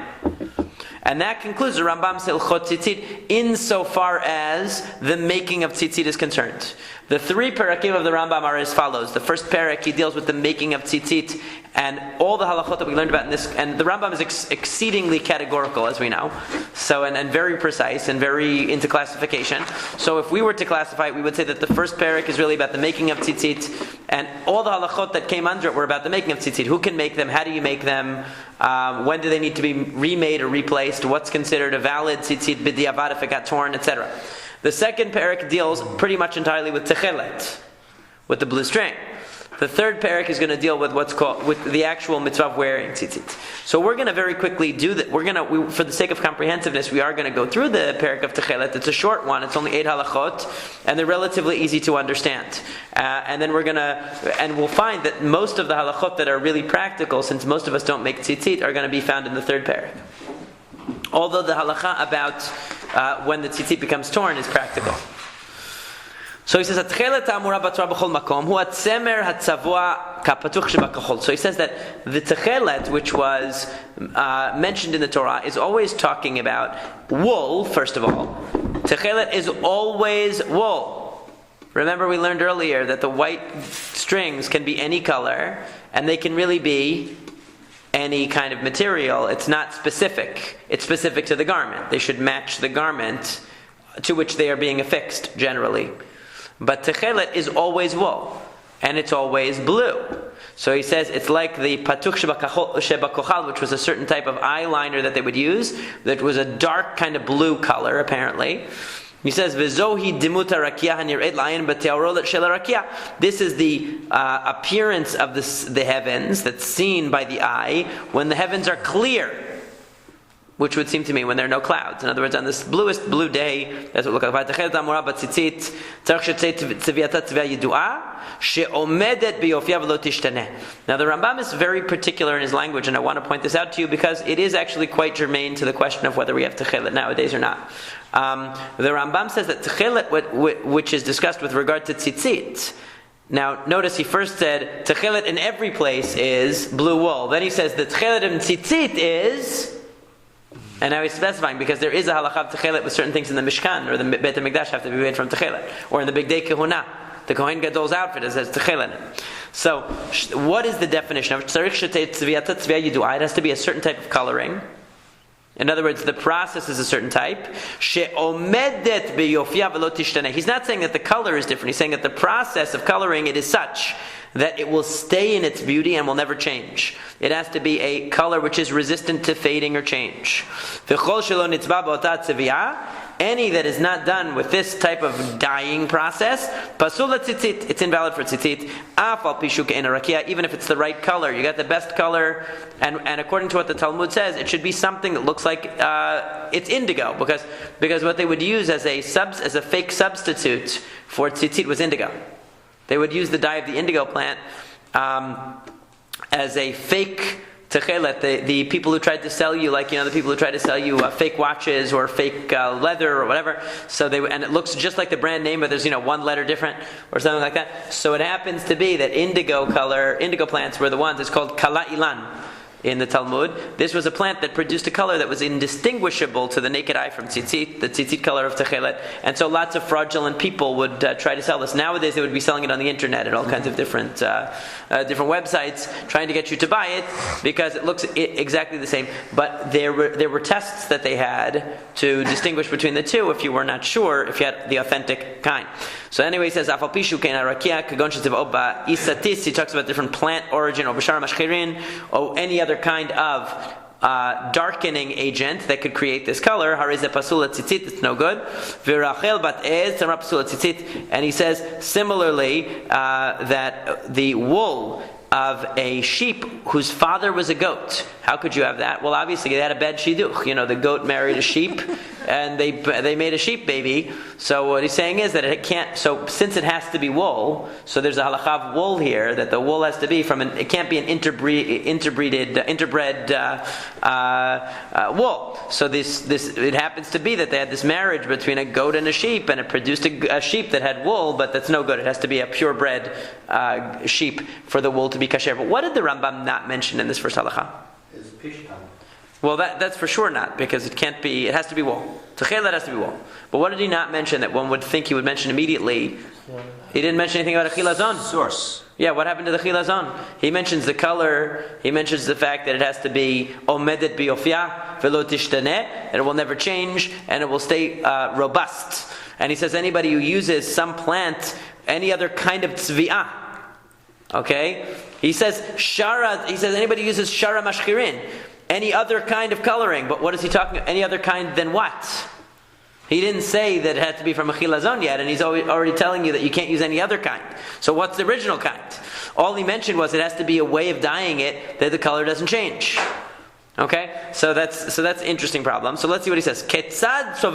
And that concludes the Rambam's Hilkhot Tsitsit insofar as the making of Tsitsit is concerned. The 3 parakim of the Rambam are as follows. The first parak, he deals with the making of Tsitsit and all the halachot that we learned about in this. And the Rambam is exceedingly categorical, as we know. So, and very precise and very into classification. So if we were to classify it, we would say that the first parak is really about the making of Tsitsit, and all the halachot that came under it were about the making of Tsitsit. Who can make them? How do you make them? When do they need to be remade or replaced? What's considered a valid Tsitsit b'diavad if it got torn, etc. The second parak deals pretty much entirely with techelet, with the blue string. The third parak is going to deal with with the actual mitzvah of wearing tzitzit. So we're going to very quickly do that. For the sake of comprehensiveness, we are going to go through the parak of techelet. It's a short one. It's only 8 halachot, and they're relatively easy to understand. And then we'll find that most of the halachot that are really practical, since most of us don't make tzitzit, are going to be found in the third parak. Although the halakha about when the tzitzit becomes torn is practical. So he says, So he says that the techelet, which was mentioned in the Torah, is always talking about wool, first of all. Techelet is always wool. Remember we learned earlier that the white strings can be any color, and they can really be any kind of material. It's not specific. It's specific to the garment. They should match the garment to which they are being affixed, generally. But techelet is always wool, and it's always blue. So he says it's like the patuch shebakochal, which was a certain type of eyeliner that they would use, that was a dark kind of blue color, apparently. He says, "V'zohi dimuta rakia hanir'et la'ayin b'te'arolet shel rakia." This is the appearance of the heavens that's seen by the eye when the heavens are clear, which would seem to me when there are no clouds. In other words, on this bluest blue day, that's what it looks like. Now the Rambam is very particular in his language, and I want to point this out to you because it is actually quite germane to the question of whether we have techelet nowadays or not. The Rambam says that techelet, which is discussed with regard to tzitzit. Now, notice he first said techelet in every place is blue wool. Then he says the techelet in tzitzit is. And now he's specifying because there is a halakha of techelet with certain things in the Mishkan or the Beit HaMikdash have to be made from techelet, or in the Big Day Kehuna, the Kohen Gadol's outfit it says techelet. So, what is the definition of it? It has to be a certain type of coloring. In other words, the process is a certain type. He's not saying that the color is different. He's saying that the process of coloring it is such that it will stay in its beauty and will never change. It has to be a color which is resistant to fading or change. Any that is not done with this type of dyeing process, pasul tzitzit, it's invalid for tzitzit. Even if it's the right color, you got the best color, and according to what the Talmud says, it should be something that looks like it's indigo, because what they would use as a fake substitute for tzitzit was indigo. They would use the dye of the indigo plant as a fake Techelet, the people who tried to sell you, like, the people who tried to sell you fake watches or fake leather or whatever. So and it looks just like the brand name, but there's one letter different or something like that. So it happens to be that indigo plants were the ones. It's called kala ilan in the Talmud. This was a plant that produced a color that was indistinguishable to the naked eye from tzitzit, the tzitzit color of techelet. And so lots of fraudulent people would try to sell this. Nowadays they would be selling it on the internet at all kinds of different websites, trying to get you to buy it because it looks exactly the same. But there were tests that they had to distinguish between the two if you were not sure if you had the authentic kind. So anyway, he says, he talks about different plant origin, or b'shar mashchirin, or any other kind of darkening agent that could create this color. Harize pasula tzitzit, it's no good. V'rachel bat ez tamra pasula tzitzit, and he says similarly that the wool of a sheep whose father was a goat. How could you have that? Well, obviously they had a bad shidduch. The goat married a sheep, and they made a sheep baby. So what he's saying is that it can't. So since it has to be wool, so there's a halakha of wool here that the wool has to be from it can't be an interbred wool. So this it happens to be that they had this marriage between a goat and a sheep, and it produced a sheep that had wool, but that's no good. It has to be a purebred sheep for the wool to be kasher. But what did the Rambam not mention in this first halakha? It's pishtan. Well, that's for sure not, because it can't be. It has to be wool. Techelet has to be wool. But what did he not mention that one would think he would mention immediately? He didn't mention anything about a chilazon. Source. Yeah, what happened to the chilazon? He mentions the color. He mentions the fact that it has to be omedet biofia velo tishtaneh, and it will never change, and it will stay robust. And he says anybody who uses some plant, any other kind of tzvi'ah, okay? He says anybody uses shara mashchirin, any other kind of coloring. But what is he talking about? Any other kind than what? He didn't say that it had to be from a chilazon yet, and he's already telling you that you can't use any other kind. So what's the original kind? All he mentioned was it has to be a way of dyeing it that the color doesn't change. Okay, so that's an interesting problem. So let's see what he says. So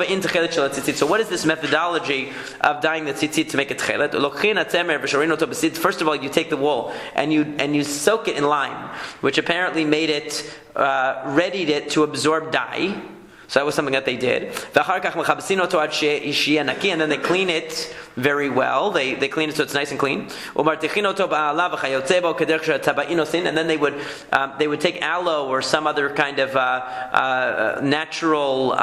what is this methodology of dyeing the tzitzit to make it tchelet? First of all, you take the wool and you soak it in lime, which apparently made it readied it to absorb dye. So that was something that they did. And then they clean it very well. They clean it so it's nice and clean. And then they would take aloe or some other kind of natural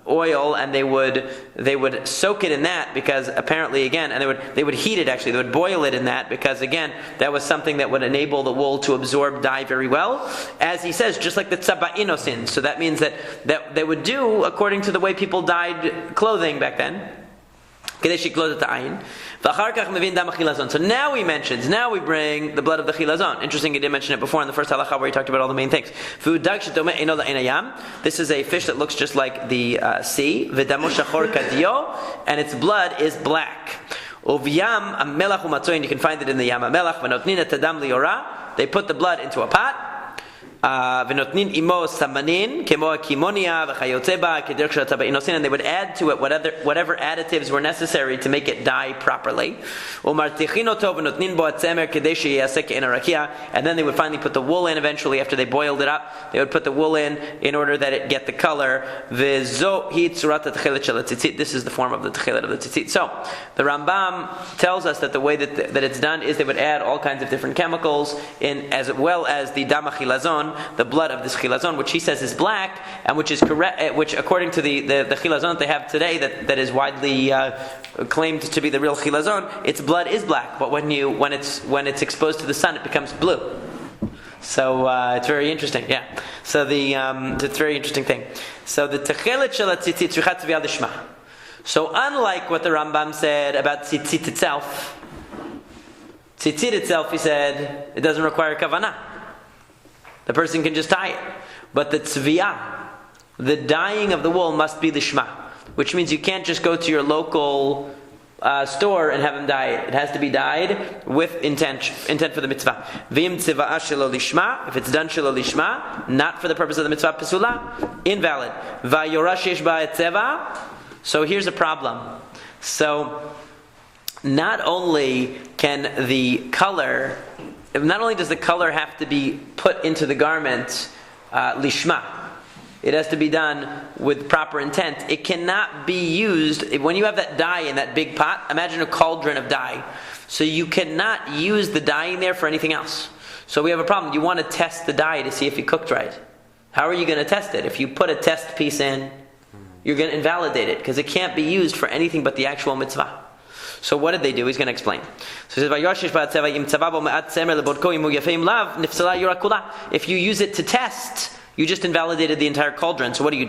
oil, and they would soak it in that, because apparently, again, and they would heat it, actually. They would boil it in that, because again, that was something that would enable the wool to absorb dye very well. As he says, just like the tzaba'inosin. So that means that they would do according to the way people dyed clothing back then. So now he mentions, now we bring the blood of the chilazon. Interesting, he didn't mention it before in the first halakha where he talked about all the main things. This is a fish that looks just like the sea, and its blood is black. You can find it in the Yam HaMelach. They put the blood into a pot. And they would add to it whatever additives were necessary to make it dye properly. And then they would finally put the wool in eventually after they boiled it up. They would put the wool in order that it get the color. This is the form of the techelet of the tzitzit. So the Rambam tells us that the way that it's done is they would add all kinds of different chemicals in, as well as the dam chilazon, the blood of this chilazon, which he says is black, and which is correct, which according to the chilazon that they have today, that is widely claimed to be the real chilazon, its blood is black, but when it's exposed to the sun, it becomes blue. So it's very interesting, yeah. So it's a very interesting thing. So the techelet shel tzitzit tzrichat tzvi'ah lishma. So unlike what the Rambam said about tzitzit itself, he said it doesn't require kavanah. The person can just dye it. But the tzvi'ah, the dyeing of the wool, must be the shma, which means you can't just go to your local store and have them dye it. It has to be dyed with intent for the mitzvah. V'im tziva'ah shelo lishma, if it's done shelo lishma, not for the purpose of the mitzvah pesula, invalid. Va'yorash yesh ba'et tzeva. So here's a problem. So not only can the color not only does the color have to be put into the garment lishma, it has to be done with proper intent. It cannot be used, when you have that dye in that big pot, imagine a cauldron of dye. So you cannot use the dye in there for anything else. So we have a problem. You want to test the dye to see if it cooked right. How are you going to test it? If you put a test piece in, you're going to invalidate it, because it can't be used for anything but the actual mitzvah. So what did they do? He's going to explain. So he says, if you use it to test, you just invalidated the entire cauldron. So what do? You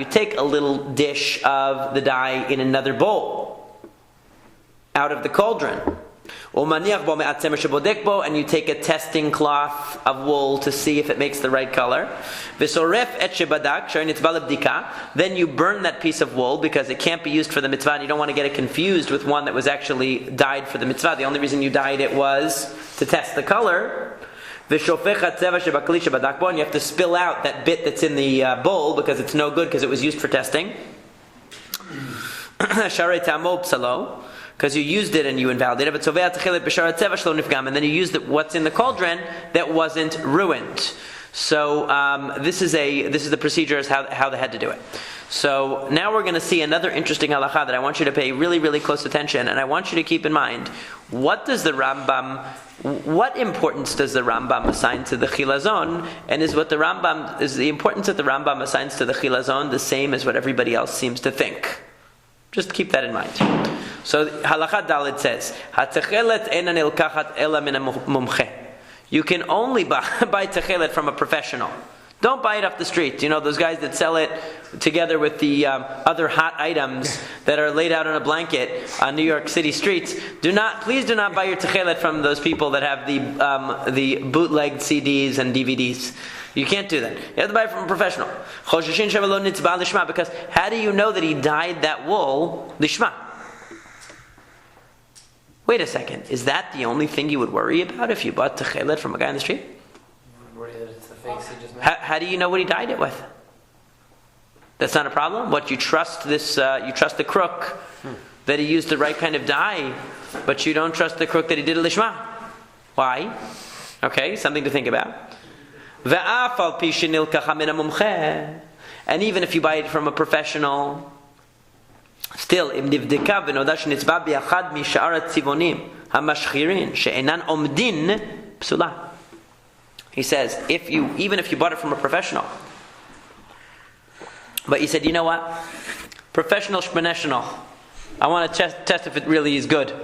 take a little dish of the dye in another bowl out of the cauldron, and you take a testing cloth of wool to see if it makes the right color. Then you burn that piece of wool because it can't be used for the mitzvah, and you don't want to get it confused with one that was actually dyed for the mitzvah. The only reason you dyed it was to test the color. And you have to spill out that bit that's in the bowl because it's no good because it was used for testing. Because you used it and you invalidated it. And then you used what's in the cauldron that wasn't ruined. So this is the procedure as how they had to do it. So now we're going to see another interesting halakha that I want you to pay really, really close attention, and I want you to keep in mind, what importance does the Rambam assign to the chilazon, and is the importance that the Rambam assigns to the chilazon the same as what everybody else seems to think? Just keep that in mind. So Halakha Dalet says, "Hatechelet ena nilkachat ela min mumche." You can only buy techelet from a professional. Don't buy it off the street. You know, those guys that sell it together with the other hot items that are laid out on a blanket on New York City streets. Please do not buy your techelet from those people that have the bootlegged CDs and DVDs. You can't do that. You have to buy it from a professional. Because how do you know that he dyed that wool lishma? Wait a second. Is that the only thing you would worry about if you bought techelet from a guy on the street? How do you know what he dyed it with? That's not a problem. What, you trust this? You trust the crook that he used the right kind of dye, but you don't trust the crook that he did a lishma. Why? Okay, something to think about. And even if you buy it from a professional, still, he says, even if you bought it from a professional, but you said, you know what? Professional shmaneshional. I want to test if it really is good.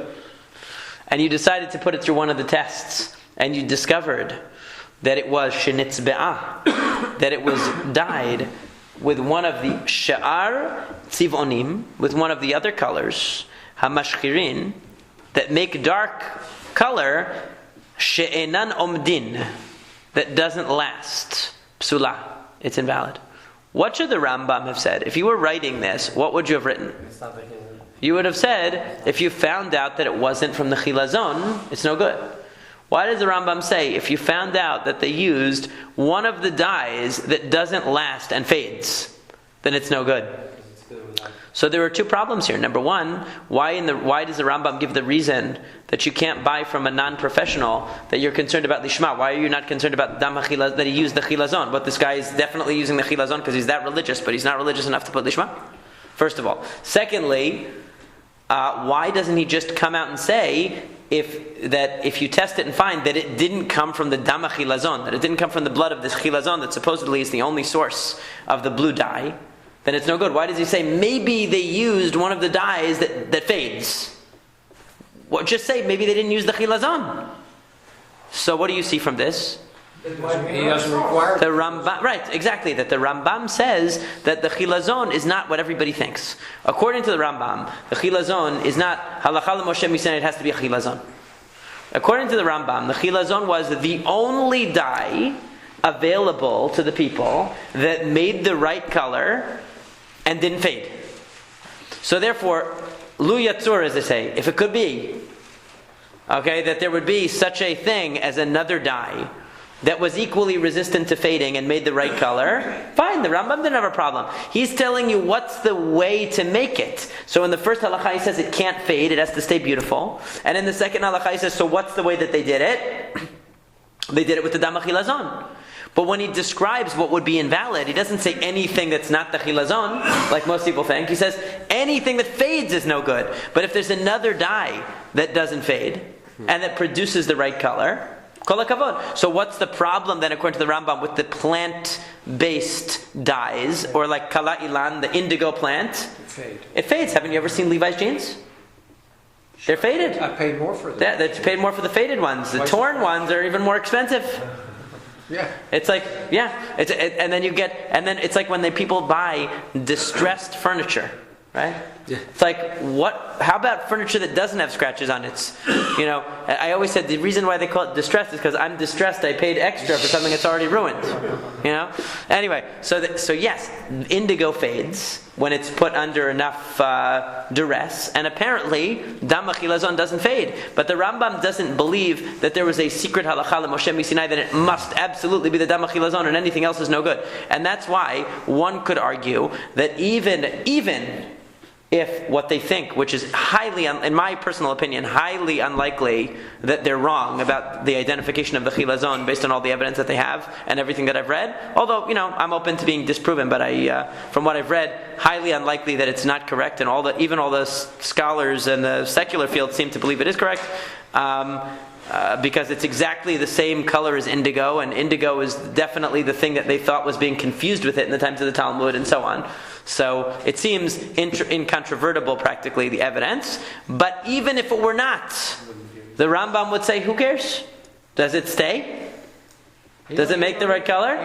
And you decided to put it through one of the tests, and you discovered that it was shenitzbe'ah, that it was dyed with one of the sha'ar tzivonim, with one of the other colors, hamashchirin, that make dark color, she'enan omdin, that doesn't last. Psula. It's invalid. What should the Rambam have said? If you were writing this, what would you have written? You would have said, if you found out that it wasn't from the chilazon, it's no good. Why does the Rambam say, if you found out that they used one of the dyes that doesn't last and fades, then it's no good? So there are two problems here. Number one, why does the Rambam give the reason that you can't buy from a non-professional, that you're concerned about lishma? Why are you not concerned about that he used the chilazon? But this guy is definitely using the chilazon because he's that religious, but he's not religious enough to put lishma? First of all. Secondly, why doesn't he just come out and say if you test it and find that it didn't come from the dama chilazon, that it didn't come from the blood of this chilazon that supposedly is the only source of the blue dye, then it's no good. Why does he say maybe they used one of the dyes that fades? Well, just say maybe they didn't use the chilazon. So what do you see from this? He doesn't require the Rambam, right? Exactly. That the Rambam says that the chilazon is not what everybody thinks. According to the Rambam, the chilazon is not halakha l'Moshe Misen. It has to be a chilazon. According to the Rambam, the chilazon was the only dye available to the people that made the right color and didn't fade. So therefore, lu yatzur, as they say, if it could be, okay, that there would be such a thing as another dye that was equally resistant to fading and made the right color, fine, the Rambam didn't have a problem. He's telling you what's the way to make it. So in the first halakha he says it can't fade, it has to stay beautiful. And in the second halakha he says, so what's the way that they did it? They did it with the dam achilazon. But when he describes what would be invalid, he doesn't say anything that's not the chilazon, like most people think. He says anything that fades is no good. But if there's another dye that doesn't fade and that produces the right color, kol hakavod. So what's the problem then, according to the Rambam, with the plant-based dyes, or like kala ilan, the indigo plant? It fades. Haven't you ever seen Levi's jeans? They're faded. I paid more for them. They paid more for the faded ones. The torn ones are even more expensive. Yeah. It's like, and then it's like when people buy distressed furniture, right? Yeah. It's like, how about furniture that doesn't have scratches on it? I always said the reason why they call it distressed is because I'm distressed. I paid extra for something that's already ruined. Anyway, so yes, indigo fades when it's put under enough duress, and apparently dam achilazon doesn't fade. But the Rambam doesn't believe that there was a secret halakha Moshe Misinai that it must absolutely be the dam achilazon and anything else is no good. And that's why one could argue that even if what they think, which is highly, in my personal opinion, highly unlikely that they're wrong about the identification of the chilazon based on all the evidence that they have and everything that I've read. Although, I'm open to being disproven, but from what I've read, highly unlikely that it's not correct, and even all the scholars in the secular field seem to believe it is correct. Because it's exactly the same color as indigo, and indigo is definitely the thing that they thought was being confused with it in the times of the Talmud and so on. So it seems incontrovertible, practically, the evidence. But even if it were not, the Rambam would say, who cares? Does it stay? Does it make the right color?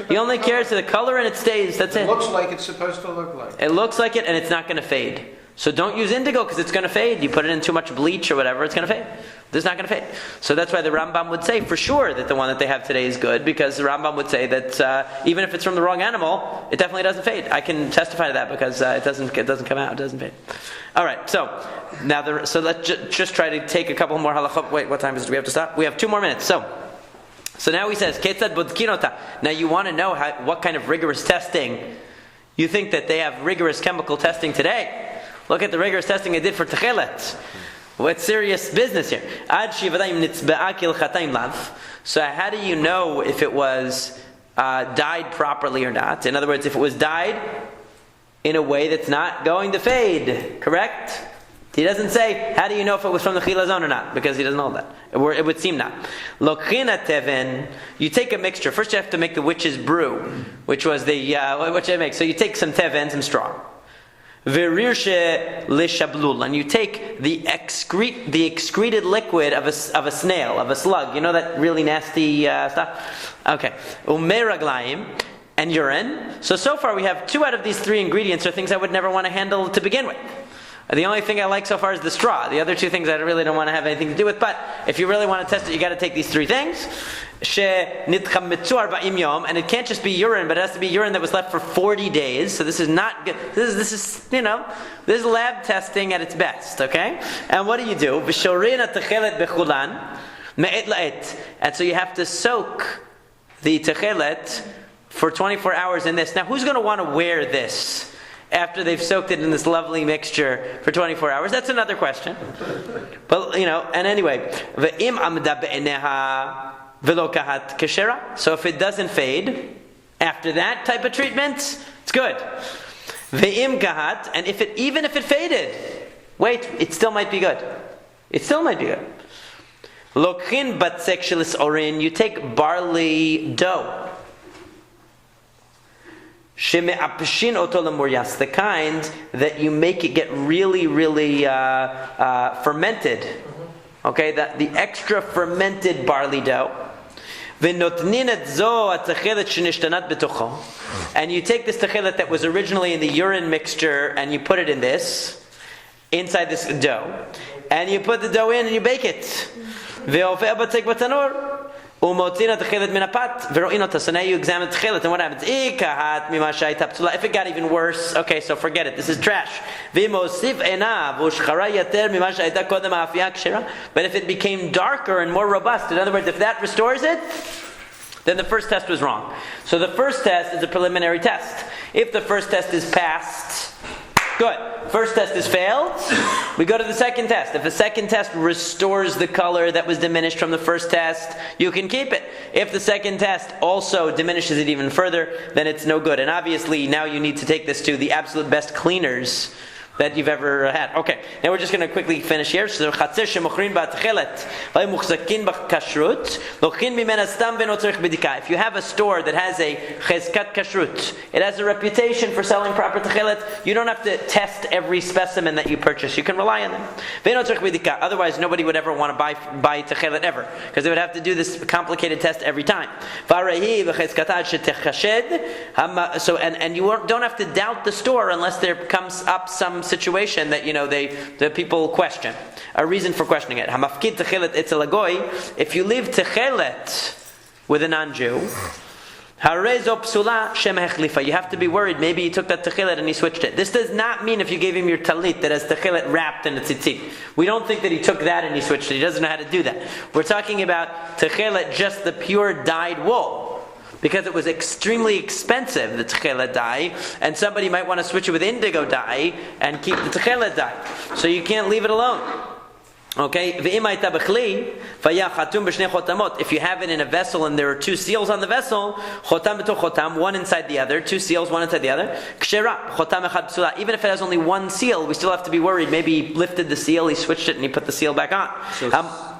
He only cares to the color and it stays, that's it. It looks like it's supposed to look like. It looks like it and it's not going to fade. So don't use indigo because it's going to fade. You put it in too much bleach or whatever, it's going to fade. This is not going to fade. So that's why the Rambam would say for sure that the one that they have today is good, because the Rambam would say that even if it's from the wrong animal, it definitely doesn't fade. I can testify to that because it doesn't come out. It doesn't fade. All right. So now let's just try to take a couple more halachot. Wait, what time is it? Do we have to stop? We have 2 more minutes. So now he says, Ketzad bodkinota. Now you want to know what kind of rigorous testing. You think that they have rigorous chemical testing today? Look at the rigorous testing they did for techelet. What serious business here? So how do you know if it was dyed properly or not? In other words, if it was dyed in a way that's not going to fade, correct? He doesn't say, how do you know if it was from the chilazon or not? Because he doesn't know that. It would seem not. Lokhina teven, you take a mixture. First you have to make the witch's brew, which was what you make. So you take some teven, some straw. Virirshe lishablul, and you take the excreted liquid of a snail, of a slug. You know that really nasty stuff? Okay. Umeraglaim, and urine. So far we have 2 out of these 3 ingredients are things I would never want to handle to begin with. The only thing I like so far is the straw. The other 2 things I really don't want to have anything to do with. But if you really want to test it, you got to take these 3 things. And it can't just be urine, but it has to be urine that was left for 40 days. So this is not good. This is lab testing at its best. Okay. And what do? And so you have to soak the techelet for 24 hours in this. Now, who's going to want to wear this after they've soaked it in this lovely mixture for 24 hours? That's another question. But, and anyway, so if it doesn't fade, after that type of treatment, it's good. And even if it faded, wait, it still might be good. It still might be good. You take barley dough. The kind that you make it get really, really fermented. Okay, the extra fermented barley dough. And you take this techelet that was originally in the urine mixture and you put it inside this dough. And you put the dough in and you bake it. So now you examine the techelet, and what happens? If it got even worse, okay, so forget it. This is trash. But if it became darker and more robust, in other words, if that restores it, then the first test was wrong. So the first test is a preliminary test. If the first test is passed, good. First test is failed, we go to the second test. If the second test restores the color that was diminished from the first test, you can keep it. If the second test also diminishes it even further, then it's no good. And obviously now you need to take this to the absolute best cleaners that you've ever had. Okay, now we're just going to quickly finish here. So, if you have a store that has a chezkat kashrut, it has a reputation for selling proper techelet, you don't have to test every specimen that you purchase. You can rely on them. Otherwise, nobody would ever want to buy techelet ever, because they would have to do this complicated test every time. So, and you don't have to doubt the store unless there comes up some situation that the people question, a reason for questioning it. Hamafkid techelet etzel hagoy. If you leave techelet with a non-Jew, harezo psula shem hechlifa. You have to be worried. Maybe he took that techelet and he switched it. This does not mean if you gave him your talit that has techelet wrapped in a tzitzit. We don't think that he took that and he switched it. He doesn't know how to do that. We're talking about techelet, just the pure dyed wool. Because it was extremely expensive, the techelet dye, and somebody might want to switch it with indigo dye and keep the techelet dye. So you can't leave it alone. Okay? If you have it in a vessel and there are two seals on the vessel, one inside the other, two seals, one inside the other, even if it has only one seal, we still have to be worried. Maybe he lifted the seal, he switched it, and he put the seal back on.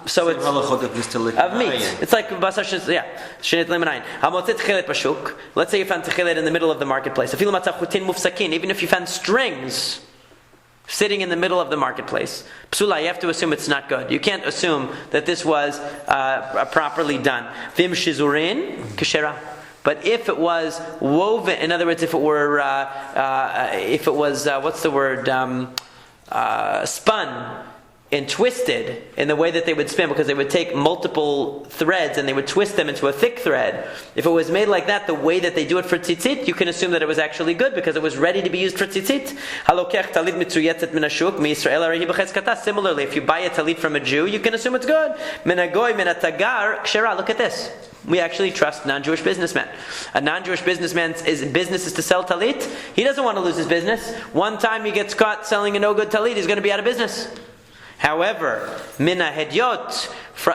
So it's of meat. It's like basar shenit lemonayin. Hamotzet techelet bashuk. Let's say you found techelet in the middle of the marketplace. Even if you found strings sitting in the middle of the marketplace, psula, you have to assume it's not good. You can't assume that this was properly done. Vim shizurin keshera. But if it was woven, in other words, if it was what's the word, spun and twisted in the way that they would spin, because they would take multiple threads and they would twist them into a thick thread. If it was made like that, the way that they do it for tzitzit, you can assume that it was actually good because it was ready to be used for tzitzit. Similarly, if you buy a talit from a Jew, you can assume it's good. Look at this. We actually trust non-Jewish businessmen. A non-Jewish businessman's business is to sell talit. He doesn't want to lose his business. One time he gets caught selling a no-good talit, he's going to be out of business. However, mina hedyot,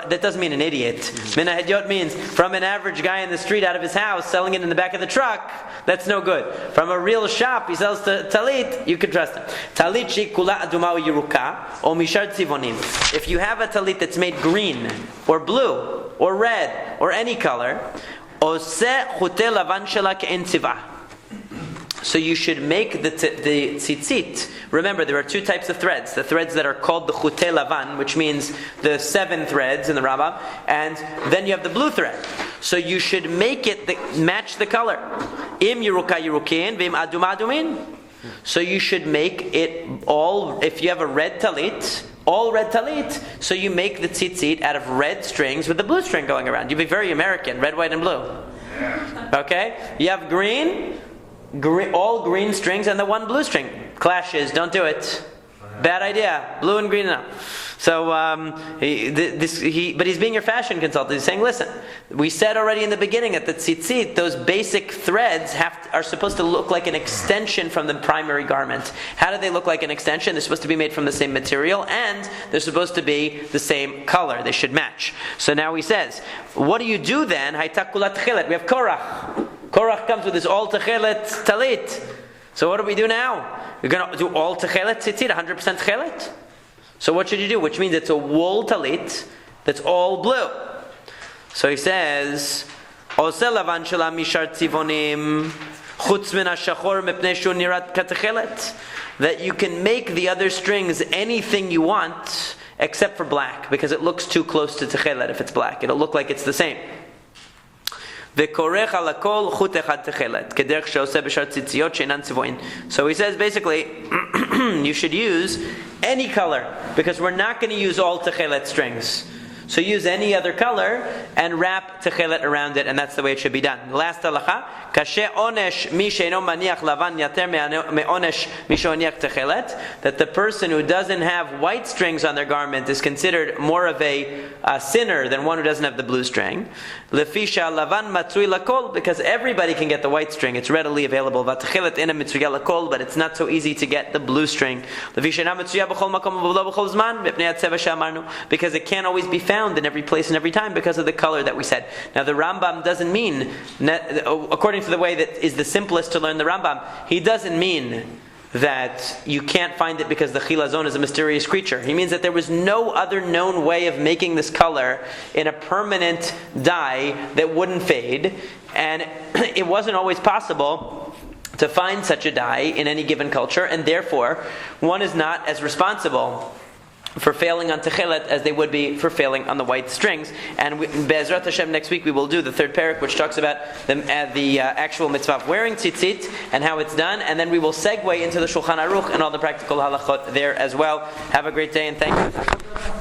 that doesn't mean an idiot. Mina hedyot means from an average guy in the street out of his house selling it in the back of the truck, that's no good. From a real shop, he sells talit, you can trust him. Talit shikula aduma yiruka o mishar tzivonim. If you have a talit that's made green or blue or red or any color, ose chute lavan shela ke'en tzivah. So you should make the tzitzit. Remember, there are two types of threads. The threads that are called the chute lavan, which means the 7 threads in the Rambam, and then you have the blue thread. So you should make it match the color. Im yiruka yirukin, v'im aduma adumin. So you should make it all, if you have a red talit, all red talit, so you make the tzitzit out of red strings with the blue string going around. You'd be very American, red, white, and blue. Okay? You have green, all green strings and the one blue string. Clashes, don't do it. Bad idea. Blue and green now. So, but he's being your fashion consultant. He's saying, listen, we said already in the beginning that the tzitzit, those basic threads are supposed to look like an extension from the primary garment. How do they look like an extension? They're supposed to be made from the same material, and they're supposed to be the same color. They should match. So now he says, what do you do then? We have Korach. Korach comes with his all techelet talit. So what do we do now? We're going to do all techelet tzitzit, 100% techelet. So what should you do? Which means it's a wool talit that's all blue. So he says, Ose lavan shela mishar tzivonim chutz min hashachor mipnei shu nirat katechelet. That you can make the other strings anything you want except for black, because it looks too close to techelet if it's black. It'll look like it's the same. So he says basically, you should use any color, because we're not going to use all techelet strings. So use any other color and wrap techelet around it, and that's the way it should be done. Last halakha, kashe onesh mi sheino maniach lavan yater me'onesh mi sheoniach techelet, that the person who doesn't have white strings on their garment is considered more of a sinner than one who doesn't have the blue string. Lefisha lavan matzui lakol, because everybody can get the white string. It's readily available. V'techelet ina mitzuya lakol, but it's not so easy to get the blue string. Lefisha na mitzuya b'chol makom v'lo b'chol zman mipnei hatzeva she'amarnu, because it can't always be found in every place and every time because of the color that we said. Now the Rambam doesn't mean, according to the way that is the simplest to learn the Rambam, he doesn't mean that you can't find it because the chilazon is a mysterious creature. He means that there was no other known way of making this color in a permanent dye that wouldn't fade, and it wasn't always possible to find such a dye in any given culture, and therefore one is not as responsible for failing on techelet as they would be for failing on the white strings. And Be'ezrat Hashem, next week we will do the third parak, which talks about the actual mitzvah of wearing tzitzit and how it's done, and then we will segue into the Shulchan Aruch and all the practical halachot there as well. Have a great day, and thank you.